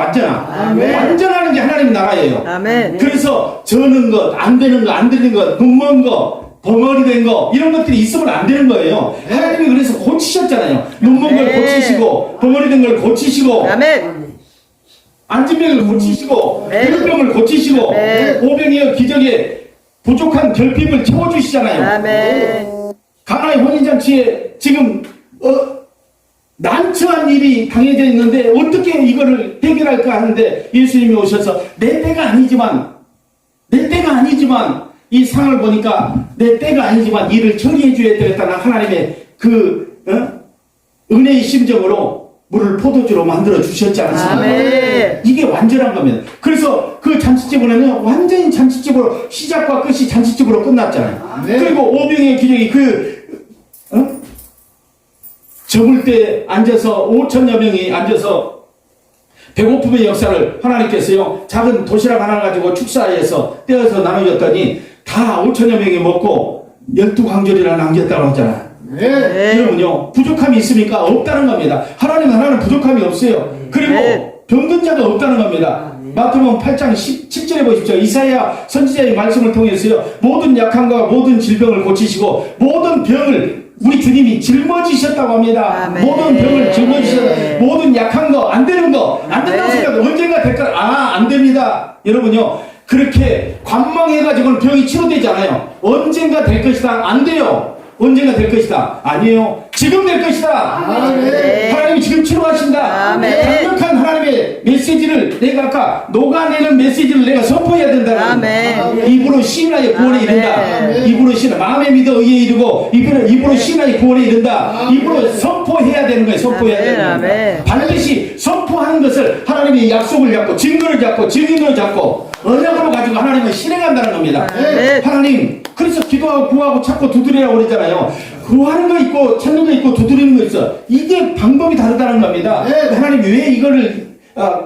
[SPEAKER 2] 아멘.
[SPEAKER 1] 완전하는 게 하나님 나라예요.
[SPEAKER 2] 아멘.
[SPEAKER 1] 그래서 저는 것, 안 되는 것, 안 들리는 것, 눈먼 거, 벙어리 된 거, 이런 것들이 있으면 안 되는 거예요. 하나님이 그래서 고치셨잖아요. 눈먼 걸
[SPEAKER 2] 네.
[SPEAKER 1] 고치시고, 벙어리 된 걸 고치시고,
[SPEAKER 2] 아멘.
[SPEAKER 1] 안진병을 고치시고,
[SPEAKER 2] 네.
[SPEAKER 1] 혈병을 고치시고,
[SPEAKER 2] 네.
[SPEAKER 1] 오병이어 기적에 부족한 결핍을 채워주시잖아요.
[SPEAKER 2] 아멘.
[SPEAKER 1] 가나의 혼인잔치에 지금 난처한 일이 당해져 있는데 어떻게 이거를 해결할까 하는데 예수님이 오셔서 내 때가 아니지만 이 상을 보니까 내 때가 아니지만 일을 처리해 줘야 되겠다는 하나님의 그 은혜의 심정으로 물을 포도주로 만들어 주셨지 않습니까?
[SPEAKER 2] 아멘.
[SPEAKER 1] 이게 완전한 겁니다. 그래서 그 잔치집으로는 완전히 잔치집으로 시작과 끝이 잔치집으로 끝났잖아요.
[SPEAKER 3] 아멘.
[SPEAKER 1] 그리고 오병의 기적이 저물 때 앉아서 5천여 명이 앉아서 배고픔의 역사를 하나님께서요 작은 도시락 하나 가지고 축사에서 떼어서 나눠줬더니 다 5천여 명이 먹고 12광절이나 남겼다고 하잖아요.
[SPEAKER 3] 네.
[SPEAKER 1] 여러분요 부족함이 있습니까? 없다는 겁니다. 하나님은 부족함이 없어요. 그리고
[SPEAKER 2] 네.
[SPEAKER 1] 병든 자가 없다는 겁니다. 마태복음 8장 17절에 보십시오. 이사야 선지자의 말씀을 통해서요 모든 약함과 모든 질병을 고치시고 모든 병을 우리 주님이 짊어지셨다고 합니다.
[SPEAKER 2] 아멘.
[SPEAKER 1] 모든 병을 짊어지셨다. 모든 약한 거, 안 되는 거, 안 된다고
[SPEAKER 2] 네.
[SPEAKER 1] 생각해. 언젠가 될까? 안 됩니다. 여러분요, 그렇게 관망해가지고는 병이 치료되지 않아요. 언젠가 될 것이다. 안 돼요. 언젠가 될 것이다. 아니에요. 지금 될 것이다.
[SPEAKER 3] 아멘.
[SPEAKER 1] 하나님이 지금 치료하신다.
[SPEAKER 2] 아멘.
[SPEAKER 1] 강력한 하나님의 메시지를 내가 아까 녹아내는 메시지를 내가 선포해야 된다.
[SPEAKER 2] 아멘.
[SPEAKER 1] 입으로 시인하여 구원에
[SPEAKER 2] 아멘.
[SPEAKER 1] 이른다. 입으로 시인 마음에 믿어 의에 이르고 입으로 시인하여 구원에 이른다. 입으로 선포해야 되는 거예요. 선포해야
[SPEAKER 2] 아멘.
[SPEAKER 1] 되는 거예요.
[SPEAKER 2] 아멘.
[SPEAKER 1] 반드시 선포하는 것을 하나님의 약속을 잡고 증거를 잡고 증인을 잡고 언약으로 가지고 하나님은 실행한다는 겁니다.
[SPEAKER 2] 아멘.
[SPEAKER 1] 하나님 그래서 기도하고 구하고 찾고 두드리라고 그랬잖아요. 구하는 거 있고 찾는 거 있고 두드리는 거 있어. 이게 방법이 다르다는 겁니다.
[SPEAKER 3] 네.
[SPEAKER 1] 하나님 왜 이거를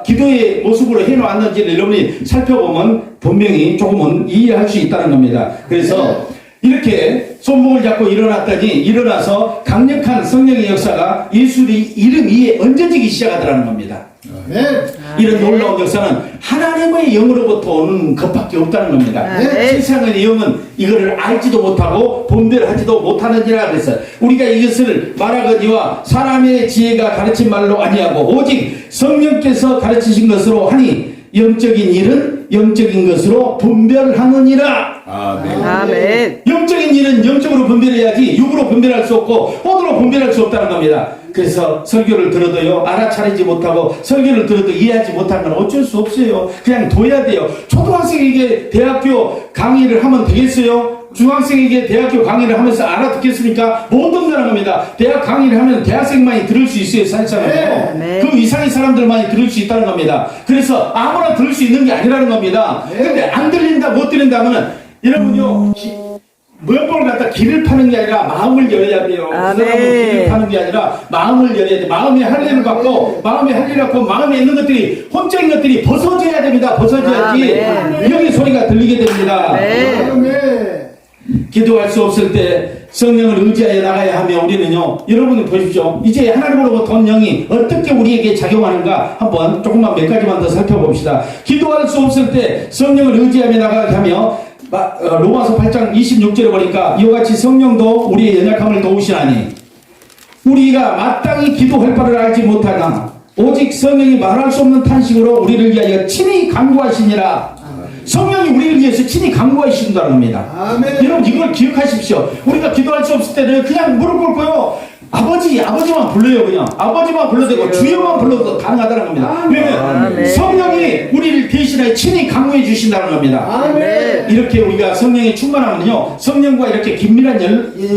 [SPEAKER 1] 기도의 모습으로 해놓았는지를 여러분이 살펴보면 분명히 조금은 이해할 수 있다는 겁니다. 그래서 이렇게 손목을 잡고 일어나서 강력한 성령의 역사가 예수의 이름 위에 얹어지기 시작하더라는 겁니다.
[SPEAKER 3] 네.
[SPEAKER 1] 이런 놀라운 역사는 하나님의 영으로부터 오는 것밖에 없다는 겁니다.
[SPEAKER 2] 네.
[SPEAKER 1] 세상의 영은 이거를 알지도 못하고 분별하지도 못하느니라 그랬어요. 우리가 이것을 말하거니와 사람의 지혜가 가르친 말로 아니하고 오직 성령께서 가르치신 것으로 하니 영적인 일은 영적인 것으로 분별하느니라.
[SPEAKER 2] 아멘.
[SPEAKER 1] 영적인 일은 영적으로 분별해야지 육으로 분별할 수 없고 혼으로 분별할 수 없다는 겁니다. 그래서 설교를 들어도요 알아차리지 못하고 설교를 들어도 이해하지 못한 건 어쩔 수 없어요. 그냥 둬야 돼요. 초등학생에게 대학교 강의를 하면 되겠어요? 중학생에게 대학교 강의를 하면서 알아듣겠습니까? 못 듣는다는 겁니다. 대학 강의를 하면 대학생만이 들을 수 있어요. 사실상은요.
[SPEAKER 2] 네.
[SPEAKER 1] 그 이상의 사람들만이 들을 수 있다는 겁니다. 그래서 아무나 들을 수 있는 게 아니라는 겁니다. 근데 안 들린다 못 들린다 하면은 여러분요 무역봉을 갖다 길을 파는 게 아니라 마음을 열어야 돼요.
[SPEAKER 2] 아멘.
[SPEAKER 1] 그 사람은 길을 파는 게 아니라 마음을 열어야 돼. 마음의 할례를 받고 마음의 할례를 받고 마음에 있는 것들이 혼적인 것들이 벗어져야 됩니다. 벗어져야지
[SPEAKER 2] 아멘.
[SPEAKER 1] 영의 소리가 들리게 됩니다.
[SPEAKER 3] 아멘.
[SPEAKER 1] 기도할 수 없을 때 성령을 의지하여 나가야 하며 우리는요 여러분이 보십시오. 이제 하나님으로부터 온 영이 어떻게 우리에게 작용하는가 한번 조금만 몇 가지만 더 살펴봅시다. 기도할 수 없을 때 성령을 의지하며 나가게 하며 로마서 8장 26절에 보니까 이와 같이 성령도 우리의 연약함을 도우시나니 우리가 마땅히 기도할 바를 알지 못하나 오직 성령이 말할 수 없는 탄식으로 우리를 위하여 친히 간구하시니라. 성령이 우리를 위해서 친히 간구하신다는 겁니다.
[SPEAKER 3] 아멘.
[SPEAKER 1] 여러분 이걸 기억하십시오. 우리가 기도할 수 없을 때는 그냥 무릎 꿇고요 아버지만 불러요. 그냥 아버지만 불러도 되고 주여만 불러도 가능하다는 겁니다. 왜냐면
[SPEAKER 2] 아멘.
[SPEAKER 1] 성령이 우리를 대신하여 친히 강구해 주신다는 겁니다.
[SPEAKER 3] 아멘.
[SPEAKER 1] 이렇게 우리가 성령에 충만하면요 성령과 이렇게 긴밀한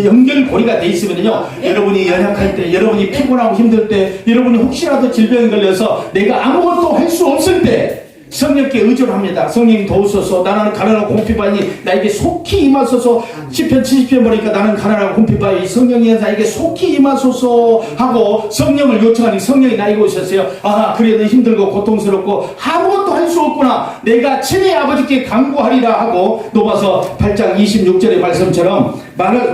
[SPEAKER 1] 연결고리가 돼 있으면요 여러분이 연약할 때 여러분이 피곤하고 힘들 때 여러분이 혹시라도 질병에 걸려서 내가 아무것도 할 수 없을 때 성령께 의존합니다. 성령님 도우소서. 나는 가난하고 궁핍하니 나에게 속히 임하소서. 시편 70편 보니까 나는 가난하고 궁핍하니 성령이 나에게 속히 임하소서 하고 성령을 요청하니 성령이 나에게 오셨어요. 아, 그래도 힘들고 고통스럽고 아무것도 할 수 없구나. 내가 친히 아버지께 간구하리라 하고 로마서 8장 26절의 말씀처럼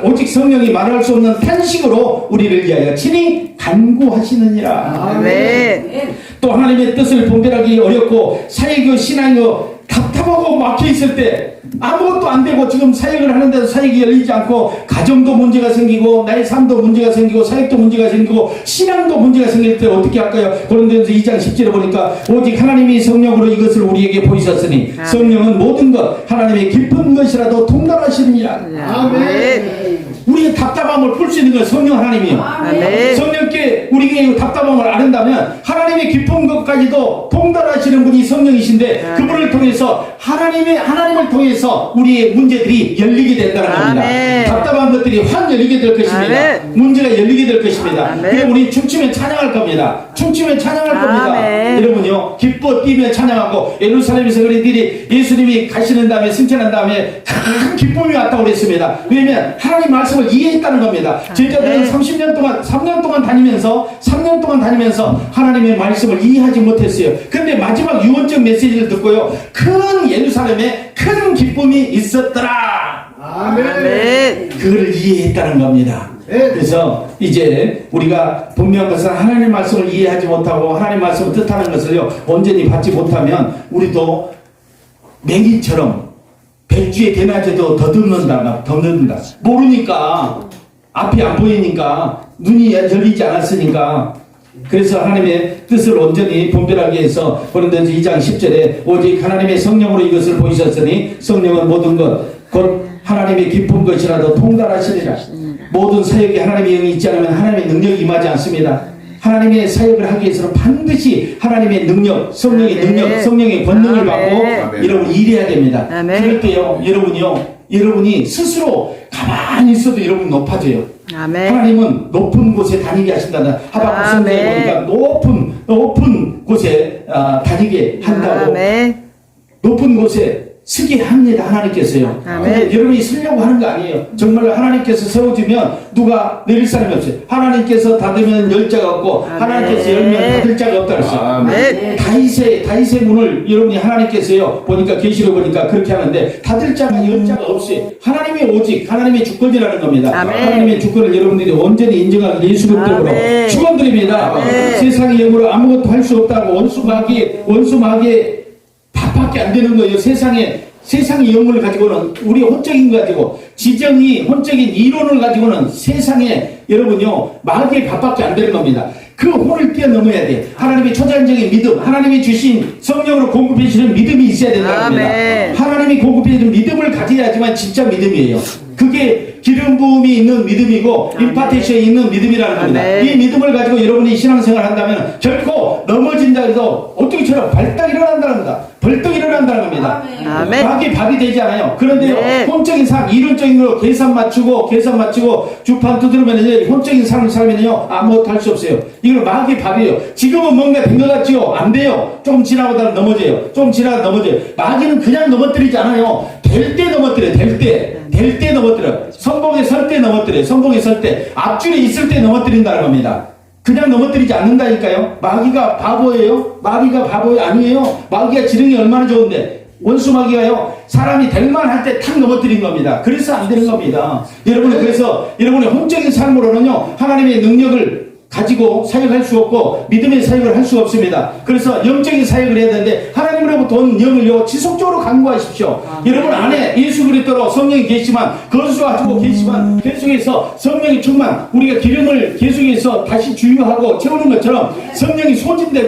[SPEAKER 1] 오직 성령이 말할 수 없는 탄식으로 우리를 위하여 친히 간구하시느니라.
[SPEAKER 2] 아멘.
[SPEAKER 1] 또 하나님의 뜻을 분별하기 어렵고 사역이요 신앙이요 답답하고 막혀있을 때 아무것도 안 되고 지금 사역을 하는데도 사역이 열리지 않고 가정도 문제가 생기고 나의 삶도 문제가 생기고 사역도 문제가 생기고 신앙도 문제가 생길 때 어떻게 할까요? 고린도전서 2장 10절에 보니까 오직 하나님이 성령으로 이것을 우리에게 보이셨으니 성령은 모든 것 하나님의 깊은 것이라도 통달하시느니라.
[SPEAKER 2] 아멘.
[SPEAKER 1] 우리의 답답함을 풀 수 있는 건 성령 하나님이요.
[SPEAKER 2] 아멘.
[SPEAKER 1] 성령께 우리에게 답답함을 아른다면 하나님의 깊은 것까지도 통달하시는 분이 성령이신데 그분을 통해서 하나님을 통해서 우리의 문제들이 열리게 된다는 겁니다.
[SPEAKER 2] 아멘.
[SPEAKER 1] 답답한 것들이 확 열리게 될 것입니다.
[SPEAKER 2] 아멘.
[SPEAKER 1] 문제가 열리게 될 것입니다.
[SPEAKER 2] 아멘.
[SPEAKER 1] 그럼 우리 춤추면 찬양할 겁니다. 춤추면 찬양할 겁니다.
[SPEAKER 2] 아멘.
[SPEAKER 1] 여러분요, 기뻐 뛰며 찬양하고 예루살렘에서 그리들이 예수님이 가시는 다음에 승천한 다음에 큰 기쁨이 왔다고 그랬습니다. 왜냐면 하나님 말씀을 이해했다는 겁니다. 제자들은 3년 동안 다니면서 하나님의 말씀을 이해하지 못했어요. 근데 마지막 유언적 메시지를 듣고요, 큰 예루살렘에 큰 기쁨이 있었더라.
[SPEAKER 2] 아멘.
[SPEAKER 1] 그걸 이해했다는 겁니다. 그래서 이제 우리가 분명한 것은 하나님 말씀을 이해하지 못하고 하나님 말씀을 뜻하는 것을요 온전히 받지 못하면 우리도 맹인처럼 백주에 대낮에도 더듬는다. 모르니까 앞이 안 보이니까 눈이 열리지 않았으니까. 그래서 하나님의 뜻을 온전히 분별하기 위해서 고린도전서 2장 10절에 오직 하나님의 성령으로 이것을 보이셨으니 성령은 모든 것 곧 하나님의 깊은 것이라도 통달하시리라. 모든 사역에 하나님의 영이 있지 않으면 하나님의 능력이 임하지 않습니다. 하나님의 사역을 하기 위해서는 반드시 하나님의 능력, 성령의 능력, 성령의 권능을 받고 여러분 일해야 됩니다. 그럴 때요, 여러분이 스스로 가만히 있어도 여러분 높아져요.
[SPEAKER 2] 아멘.
[SPEAKER 1] 하나님은 높은 곳에 다니게 하신다는 하박국 성경에 보니까 높은 곳에 다니게 한다고.
[SPEAKER 2] 아멘.
[SPEAKER 1] 높은 곳에 서게 합니다. 하나님께서요. 근데 여러분이 서려고 하는 거 아니에요. 정말 하나님께서 세워주면 누가 내릴 사람이 없어요. 하나님께서 닫으면 열 자가 없고 하나님께서 열면 닫을 자가 없다 그랬어요. 다윗의 문을 여러분이 하나님께서요 보니까 계시록 보니까 그렇게 하는데 닫을 자가 열 자가 없어요. 하나님의 오직 하나님의 주권이라는 겁니다. 하나님의 주권을 여러분들이 온전히 인정하기 예수 그리스도로 축원드립니다. 세상의 영으로 아무것도 할 수 없다고 원수 마귀의 밥밖에 안 되는 거예요. 세상의 영혼을 가지고는 우리 혼적인 거 가지고 혼적인 이론을 가지고는 세상에 여러분요 마귀의 밥밖에 안 되는 겁니다. 그 혼을 뛰어넘어야 돼. 하나님의 초자연적인 믿음, 하나님이 주신 성령으로 공급해 주시는 믿음이 있어야 된다는 겁니다. 하나님이 공급해 주는 믿음을 가져야지만 진짜 믿음이에요. 그게 기름 부음이 있는 믿음이고 임파테이션이 있는 믿음이라는 겁니다. 이 믿음을 가지고 여러분이 신앙생활을 한다면 결코 넘어진다 해서 어떻게 처럼 벌떡 일어난다는 겁니다. 벌떡 일어난다는 겁니다. 마귀 밥이 되지 않아요. 그런데요 혼적인 삶, 이론적인 거 계산 맞추고 주판 두드리면 혼적인 삶을 살면요 아무것도 할 수 없어요. 이걸 마귀 밥이에요. 지금은 뭔가 된 것 같지요? 안 돼요. 조금 지나가다 넘어져요. 마귀는 그냥 넘어뜨리지 않아요. 될 때 넘어뜨려요. 될 때 넘어뜨려요. 선봉에 설 때 넘어뜨려요. 선봉에 설 때, 앞줄에 있을 때 넘어뜨린다는 겁니다. 그냥 넘어뜨리지 않는다니까요. 마귀가 바보예요? 아니에요. 마귀가 지능이 얼마나 좋은데 원수 마귀가요 사람이 될만 할 때 탁 넘어뜨린 겁니다. 그래서 안 되는 겁니다. 그래서 여러분의 혼적인 삶으로는요 하나님의 능력을 가지고 사역할 수 없고 믿음의 사역을 할 수 없습니다. 그래서 영적인 사역을 해야 되는데 하나님으로부터 온 영을요 지속적으로 간구하십시오. 여러분 안에 예수 그리스도로 성령이 계시지만 거주하고 계시지만 계속해서 성령이 충만, 우리가 기름을 계속해서 다시 주유하고 채우는 것처럼 성령이 소진돼요.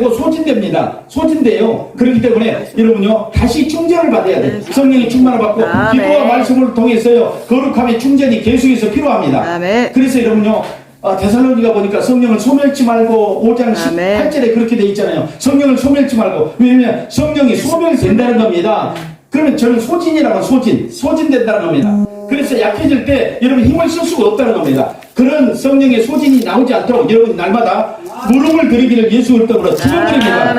[SPEAKER 1] 그렇기 때문에 여러분요 다시 충전을 받아야 돼요. 성령이 충만을 받고 기도와 말씀을 통해서요 거룩함의 충전이 계속해서 필요합니다. 그래서 여러분요 데살로니가 보니까 성령을 소멸치 말고 5장 18절에 그렇게 돼 있잖아요. 성령을 소멸치 말고. 왜냐면 성령이 소멸된다는 겁니다. 그러면 저는 소진된다는 겁니다. 그래서 약해질 때 여러분 힘을 쓸 수가 없다는 겁니다. 그런 성령의 소진이 나오지 않도록 여러분 날마다 무릎을 드리기를 예수 그리스도로 축원드립니다.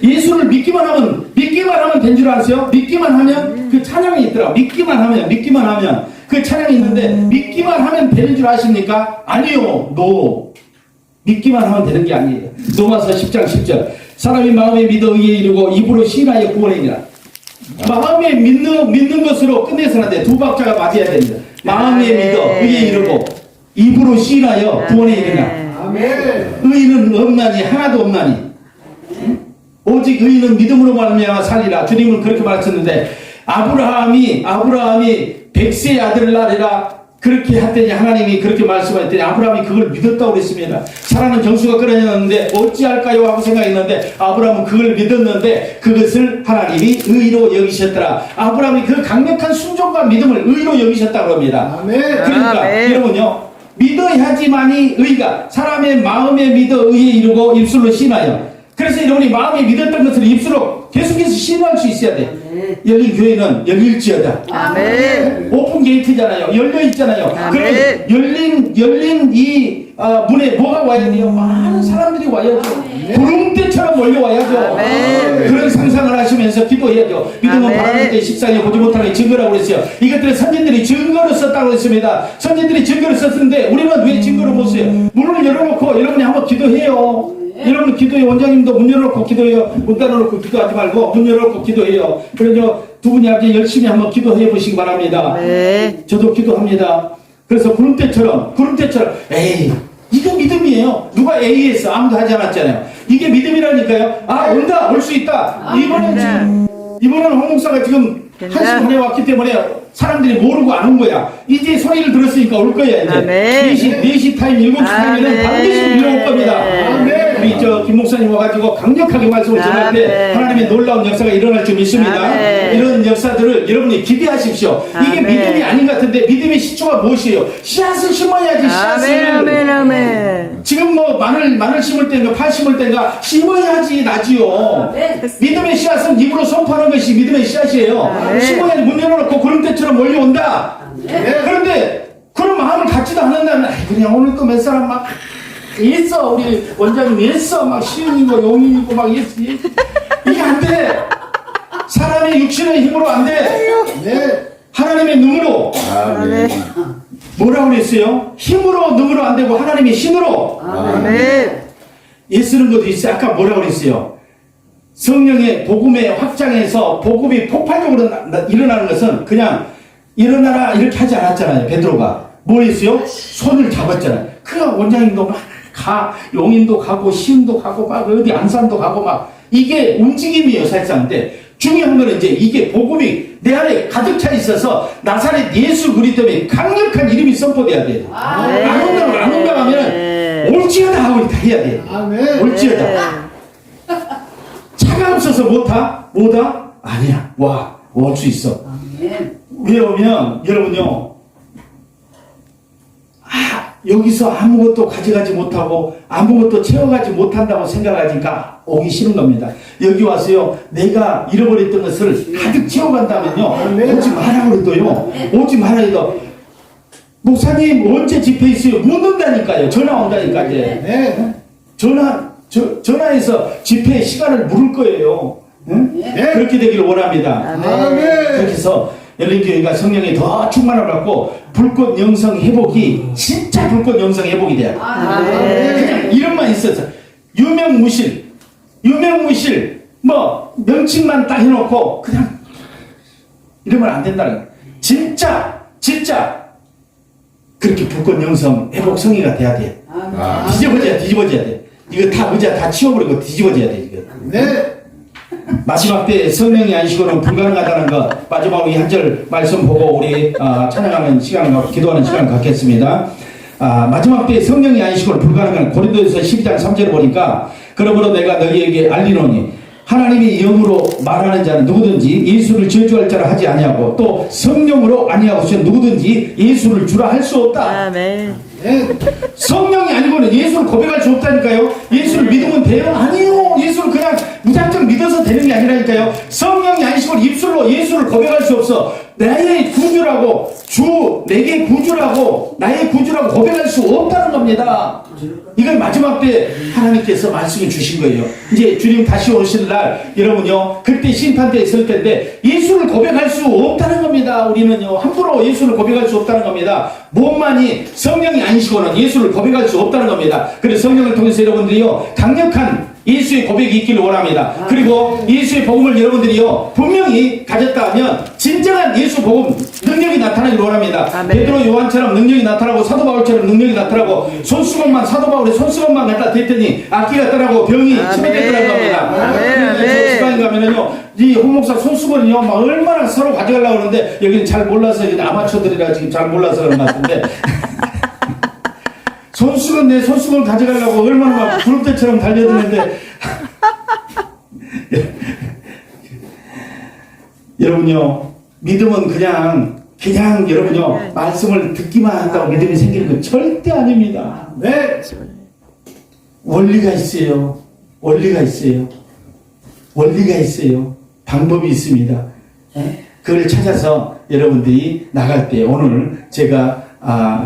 [SPEAKER 1] 예수를 믿기만 하면 된 줄 아세요? 믿기만 하면 그 찬양이 있더라. 믿기만 하면 그 찬양이 있는데 믿기만 하면 되는 줄 아십니까? 아니요. 노. 믿기만 하면 되는 게 아니에요. 로마서 10장 10절. 사람이 마음에 믿어 의에 이르고 입으로 시인하여 구원에 이르라. 마음에 믿는 것으로 끝내서는 안 돼. 두 박자가 맞아야 됩니다. 마음에 믿어 의에 이르고 입으로 시인하여 구원에 이르라.
[SPEAKER 3] 아멘.
[SPEAKER 1] 의인은 없나니 하나도 없나니 오직 의인은 믿음으로 말미암아 살리라. 주님은 그렇게 말했었는데 아브라함이 100세의 아들을 낳으리라 그렇게 했더니 하나님이 그렇게 말씀하셨더니 아브라함이 그걸 믿었다고 그랬습니다. 사라는 정수가 끊어졌는데 어찌할까요 하고 생각했는데 아브라함은 그걸 믿었는데 그것을 하나님이 의로 여기셨더라. 아브라함이 그 강력한 순종과 믿음을 의로 여기셨다고 합니다.
[SPEAKER 3] 아멘.
[SPEAKER 1] 그러니까
[SPEAKER 2] 아멘.
[SPEAKER 1] 여러분요, 믿어야지만이 의가 사람의 마음에 믿어 의에 이르고 입술로 신하여. 그래서 여러분이 마음에 믿었던 것을 입술로 계속해서 신할 수 있어야 돼. 여기 교회는 열릴지어다.
[SPEAKER 2] 아멘.
[SPEAKER 1] 오픈 게이트잖아요. 열려 있잖아요.
[SPEAKER 2] 아멘.
[SPEAKER 1] 그럼 열린 이 문에 뭐가 와야 돼요? 많은 사람들이 와야죠. 구름대처럼 몰려와야죠.
[SPEAKER 2] 아멘.
[SPEAKER 1] 그런 상상을 하시면서 기도해야죠. 믿음은
[SPEAKER 2] 아멘.
[SPEAKER 1] 바라볼 때 십상에 보지 못하는 증거라고 그랬어요. 이것들을 선진들이 증거로 썼다고 했습니다. 선진들이 증거를 썼는데 우리는 왜 증거를 못 써요? 문을 열어놓고 여러분이 한번 기도해요. 여러분 기도해. 원장님도 문 열어놓고 기도해요. 문 닫아놓고 기도하지 말고 문 열어놓고 기도해요. 그래서 두 분이 아주 열심히 한번 기도해 보시기 바랍니다.
[SPEAKER 2] 네.
[SPEAKER 1] 저도 기도합니다. 그래서 구름대처럼 에이 이게 믿음이에요. 누가 에이 했어? 아무도 하지 않았잖아요. 이게 믿음이라니까요. 아 온다 올 수 있다. 이번에는 홍 목사가 지금
[SPEAKER 2] 된다.
[SPEAKER 1] 1시 반에 왔기 때문에 사람들이 모르고 안 온 거야. 이제 소리를 들었으니까 올 거야. 이제
[SPEAKER 2] 아멘.
[SPEAKER 1] 4시 타임 7시 타임에는
[SPEAKER 2] 아멘.
[SPEAKER 1] 반드시 밀어올 겁니다.
[SPEAKER 3] 아멘.
[SPEAKER 1] 우리 김 목사님 와가지고 강력하게 말씀을 전할 때
[SPEAKER 2] 아멘.
[SPEAKER 1] 하나님의 놀라운 역사가 일어날 줄 믿습니다.
[SPEAKER 2] 아멘.
[SPEAKER 1] 이런 역사들을 여러분이 기대하십시오. 이게
[SPEAKER 2] 아멘.
[SPEAKER 1] 믿음이 아닌 것 같은데 믿음의 시초가 무엇이에요? 씨앗을 심어야지. 씨앗을.
[SPEAKER 2] 아멘. 아멘.
[SPEAKER 1] 지금 뭐 마늘 심을 때인가 팔 심을 때인가 심어야지 나지요. 믿음의 씨앗은 입으로 선포하는 것이 믿음의 씨앗이에요.
[SPEAKER 2] 아멘.
[SPEAKER 1] 심어야지. 문 열어놓고 구름대처럼 몰려온다. 그런데 그런 마음을 갖지도 않는다면 그냥 오늘 또 몇 사람 막 있어. 우리 원장님 있어. 막 시은이고 용인이고 막 있어. 이게 안 돼. 사람의 육신의 힘으로 안 돼.
[SPEAKER 3] 네.
[SPEAKER 1] 하나님의 능으로.
[SPEAKER 2] 아멘.
[SPEAKER 1] 뭐라고 그랬어요? 힘으로 능으로 안 되고 하나님의 신으로.
[SPEAKER 2] 아멘.
[SPEAKER 1] 예쓰는 것도 있어요. 아까 뭐라고 그랬어요? 성령의 복음의 확장에서 복음이 폭발적으로 일어나는 것은 그냥 일어나라 이렇게 하지 않았잖아요. 베드로가 뭐 했어요? 손을 잡았잖아요. 그 원장님도 막 가, 용인도 가고 시흥도 가고 막 어디 안산도 가고 막 이게 움직임이에요. 사실상. 근데 중요한 거는 이제 이게 복음이 내 안에 가득 차 있어서 나사렛 예수 그리스도의 강력한 이름이 선포돼야 돼요. 안 온다고 하면 올지어다 하고 다 해야 돼요.
[SPEAKER 3] 아멘.
[SPEAKER 1] 올지어다. 차가 없어서 못하? 아니야. 올 수 있어. 왜냐면 여러분요, 여기서 아무것도 가져가지 못하고 아무것도 채워가지 못한다고 생각하니까 오기 싫은 겁니다. 여기 와서요, 내가 잃어버렸던 것을 가득 채워간다면요, 오지 말라 그래도요, 오지 말라 해도 목사님 언제 집회 있어요? 묻는다니까요. 전화 온다니까 이제.
[SPEAKER 3] 네.
[SPEAKER 1] 전화해서 집회 시간을 물을 거예요. 응?
[SPEAKER 3] 네.
[SPEAKER 1] 그렇게 되기를 원합니다.
[SPEAKER 3] 아멘.
[SPEAKER 1] 그렇게 해서 열린교회가 성령이 더 충만을 받고 불꽃 영성 회복이 진짜 불꽃 영성 회복이 돼요. 그냥 이름만 있어서 유명무실 뭐 명칭만 딱 해놓고 그냥 이러면 안 된다는 거예요. 진짜 그렇게 불꽃 영성 회복 성의가 돼야 돼. 뒤집어져야 돼. 이거 다 의자 다 치워버리고 뒤집어져야 돼. 이거.
[SPEAKER 3] 네.
[SPEAKER 1] 마지막 때 성령이 아니시고는 불가능하다는 거 마지막으로 이 한 절 말씀 보고 우리 찬양하는 시간을 기도하는 시간을 갖겠습니다. 마지막 때 성령이 아니시고는 불가능한 고린도에서 12장 3절을 보니까 그러므로 내가 너희에게 알리노니 하나님이 영으로 말하는 자는 누구든지 예수를 저주할 자라 하지 아니하고 또 성령으로 아니하고서 누구든지 예수를 주라 할 수 없다.
[SPEAKER 2] 아멘.
[SPEAKER 3] 네.
[SPEAKER 1] 성령이 아니고는 예수를 고백할 수 없다니까요. 예수를 믿으면 돼요? 아니요. 예수를 그냥 무작정 믿어서 되는 게 아니라니까요. 성령이 아니시고 입술로 예수를 고백할 수 없어. 나의 구주라고, 주 내게 구주라고, 나의 구주라고 고백할 수 없다는 겁니다. 이걸 마지막 때 하나님께서 말씀을 주신 거예요. 이제 주님 다시 오실 날 여러분요, 그때 심판대에 있을 텐데 예수를 고백할 수 없다는 겁니다. 우리는요, 함부로 예수를 고백할 수 없다는 겁니다. 몸만이 성령이 아니시고는 예수를 고백할 수 없다는 겁니다. 그래서 성령을 통해서 여러분들이요, 강력한 예수의 고백이 있기를 원합니다. 그리고 예수의 복음을 여러분들이요, 분명히 가졌다 하면 진정한 예수 복음 능력이 나타나기를 원합니다.
[SPEAKER 2] 아멘.
[SPEAKER 1] 베드로 요한처럼 능력이 나타나고 사도 바울처럼 능력이 나타나고 손수건만, 사도 바울의 손수건만 갖다 댔더니 악기가 떠나고 병이 치료됐더라는 겁니다.
[SPEAKER 2] 아멘.
[SPEAKER 1] 시간에 가면은요, 이 홍목사 손수건이요, 막 얼마나 서로 가져가려고 그러는데 여기는 잘 몰라서, 여기는 아마추어들이라 지금 잘 몰라서 그런 것 같은데 손수건, 내 손수건 가져가려고 얼마나 막 구름대처럼 달려드는데 여러분요, 믿음은 그냥 여러분요, 말씀을 듣기만 한다고 믿음이 생기는 건 절대 아닙니다.
[SPEAKER 3] 네.
[SPEAKER 1] 원리가 있어요. 원리가 있어요. 원리가 있어요. 방법이 있습니다. 그걸 찾아서 여러분들이 나갈 때, 오늘 제가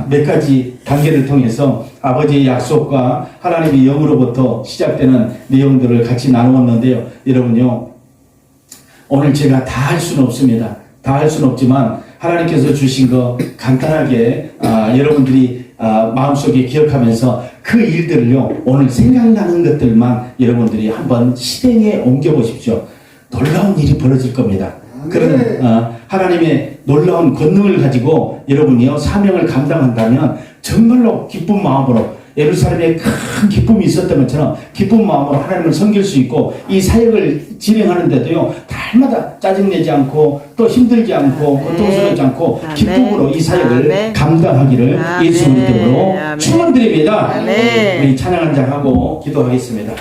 [SPEAKER 1] 몇 가지 단계를 통해서 아버지의 약속과 하나님의 영으로부터 시작되는 내용들을 같이 나누었는데요. 여러분요, 오늘 제가 다 할 수는 없습니다. 다 할 수는 없지만 하나님께서 주신 거 간단하게 여러분들이 마음속에 기억하면서 그 일들을요, 오늘 생각나는 것들만 여러분들이 한번 실행에 옮겨보십시오. 놀라운 일이 벌어질 겁니다. 그런 하나님의 놀라운 권능을 가지고 여러분이요, 사명을 감당한다면 정말로 기쁜 마음으로, 예루살렘에 큰 기쁨이 있었던 것처럼 기쁜 마음으로 하나님을 섬길 수 있고, 이 사역을 진행하는데도요, 날마다 짜증내지 않고 또 힘들지 않고 고통스럽지 않고
[SPEAKER 2] 아멘.
[SPEAKER 1] 기쁨으로 이 사역을
[SPEAKER 2] 아멘.
[SPEAKER 1] 감당하기를
[SPEAKER 2] 아멘.
[SPEAKER 1] 예수님 이름으로
[SPEAKER 2] 아멘.
[SPEAKER 1] 축원드립니다.
[SPEAKER 2] 아멘.
[SPEAKER 1] 우리 찬양 한 장 하고 기도하겠습니다.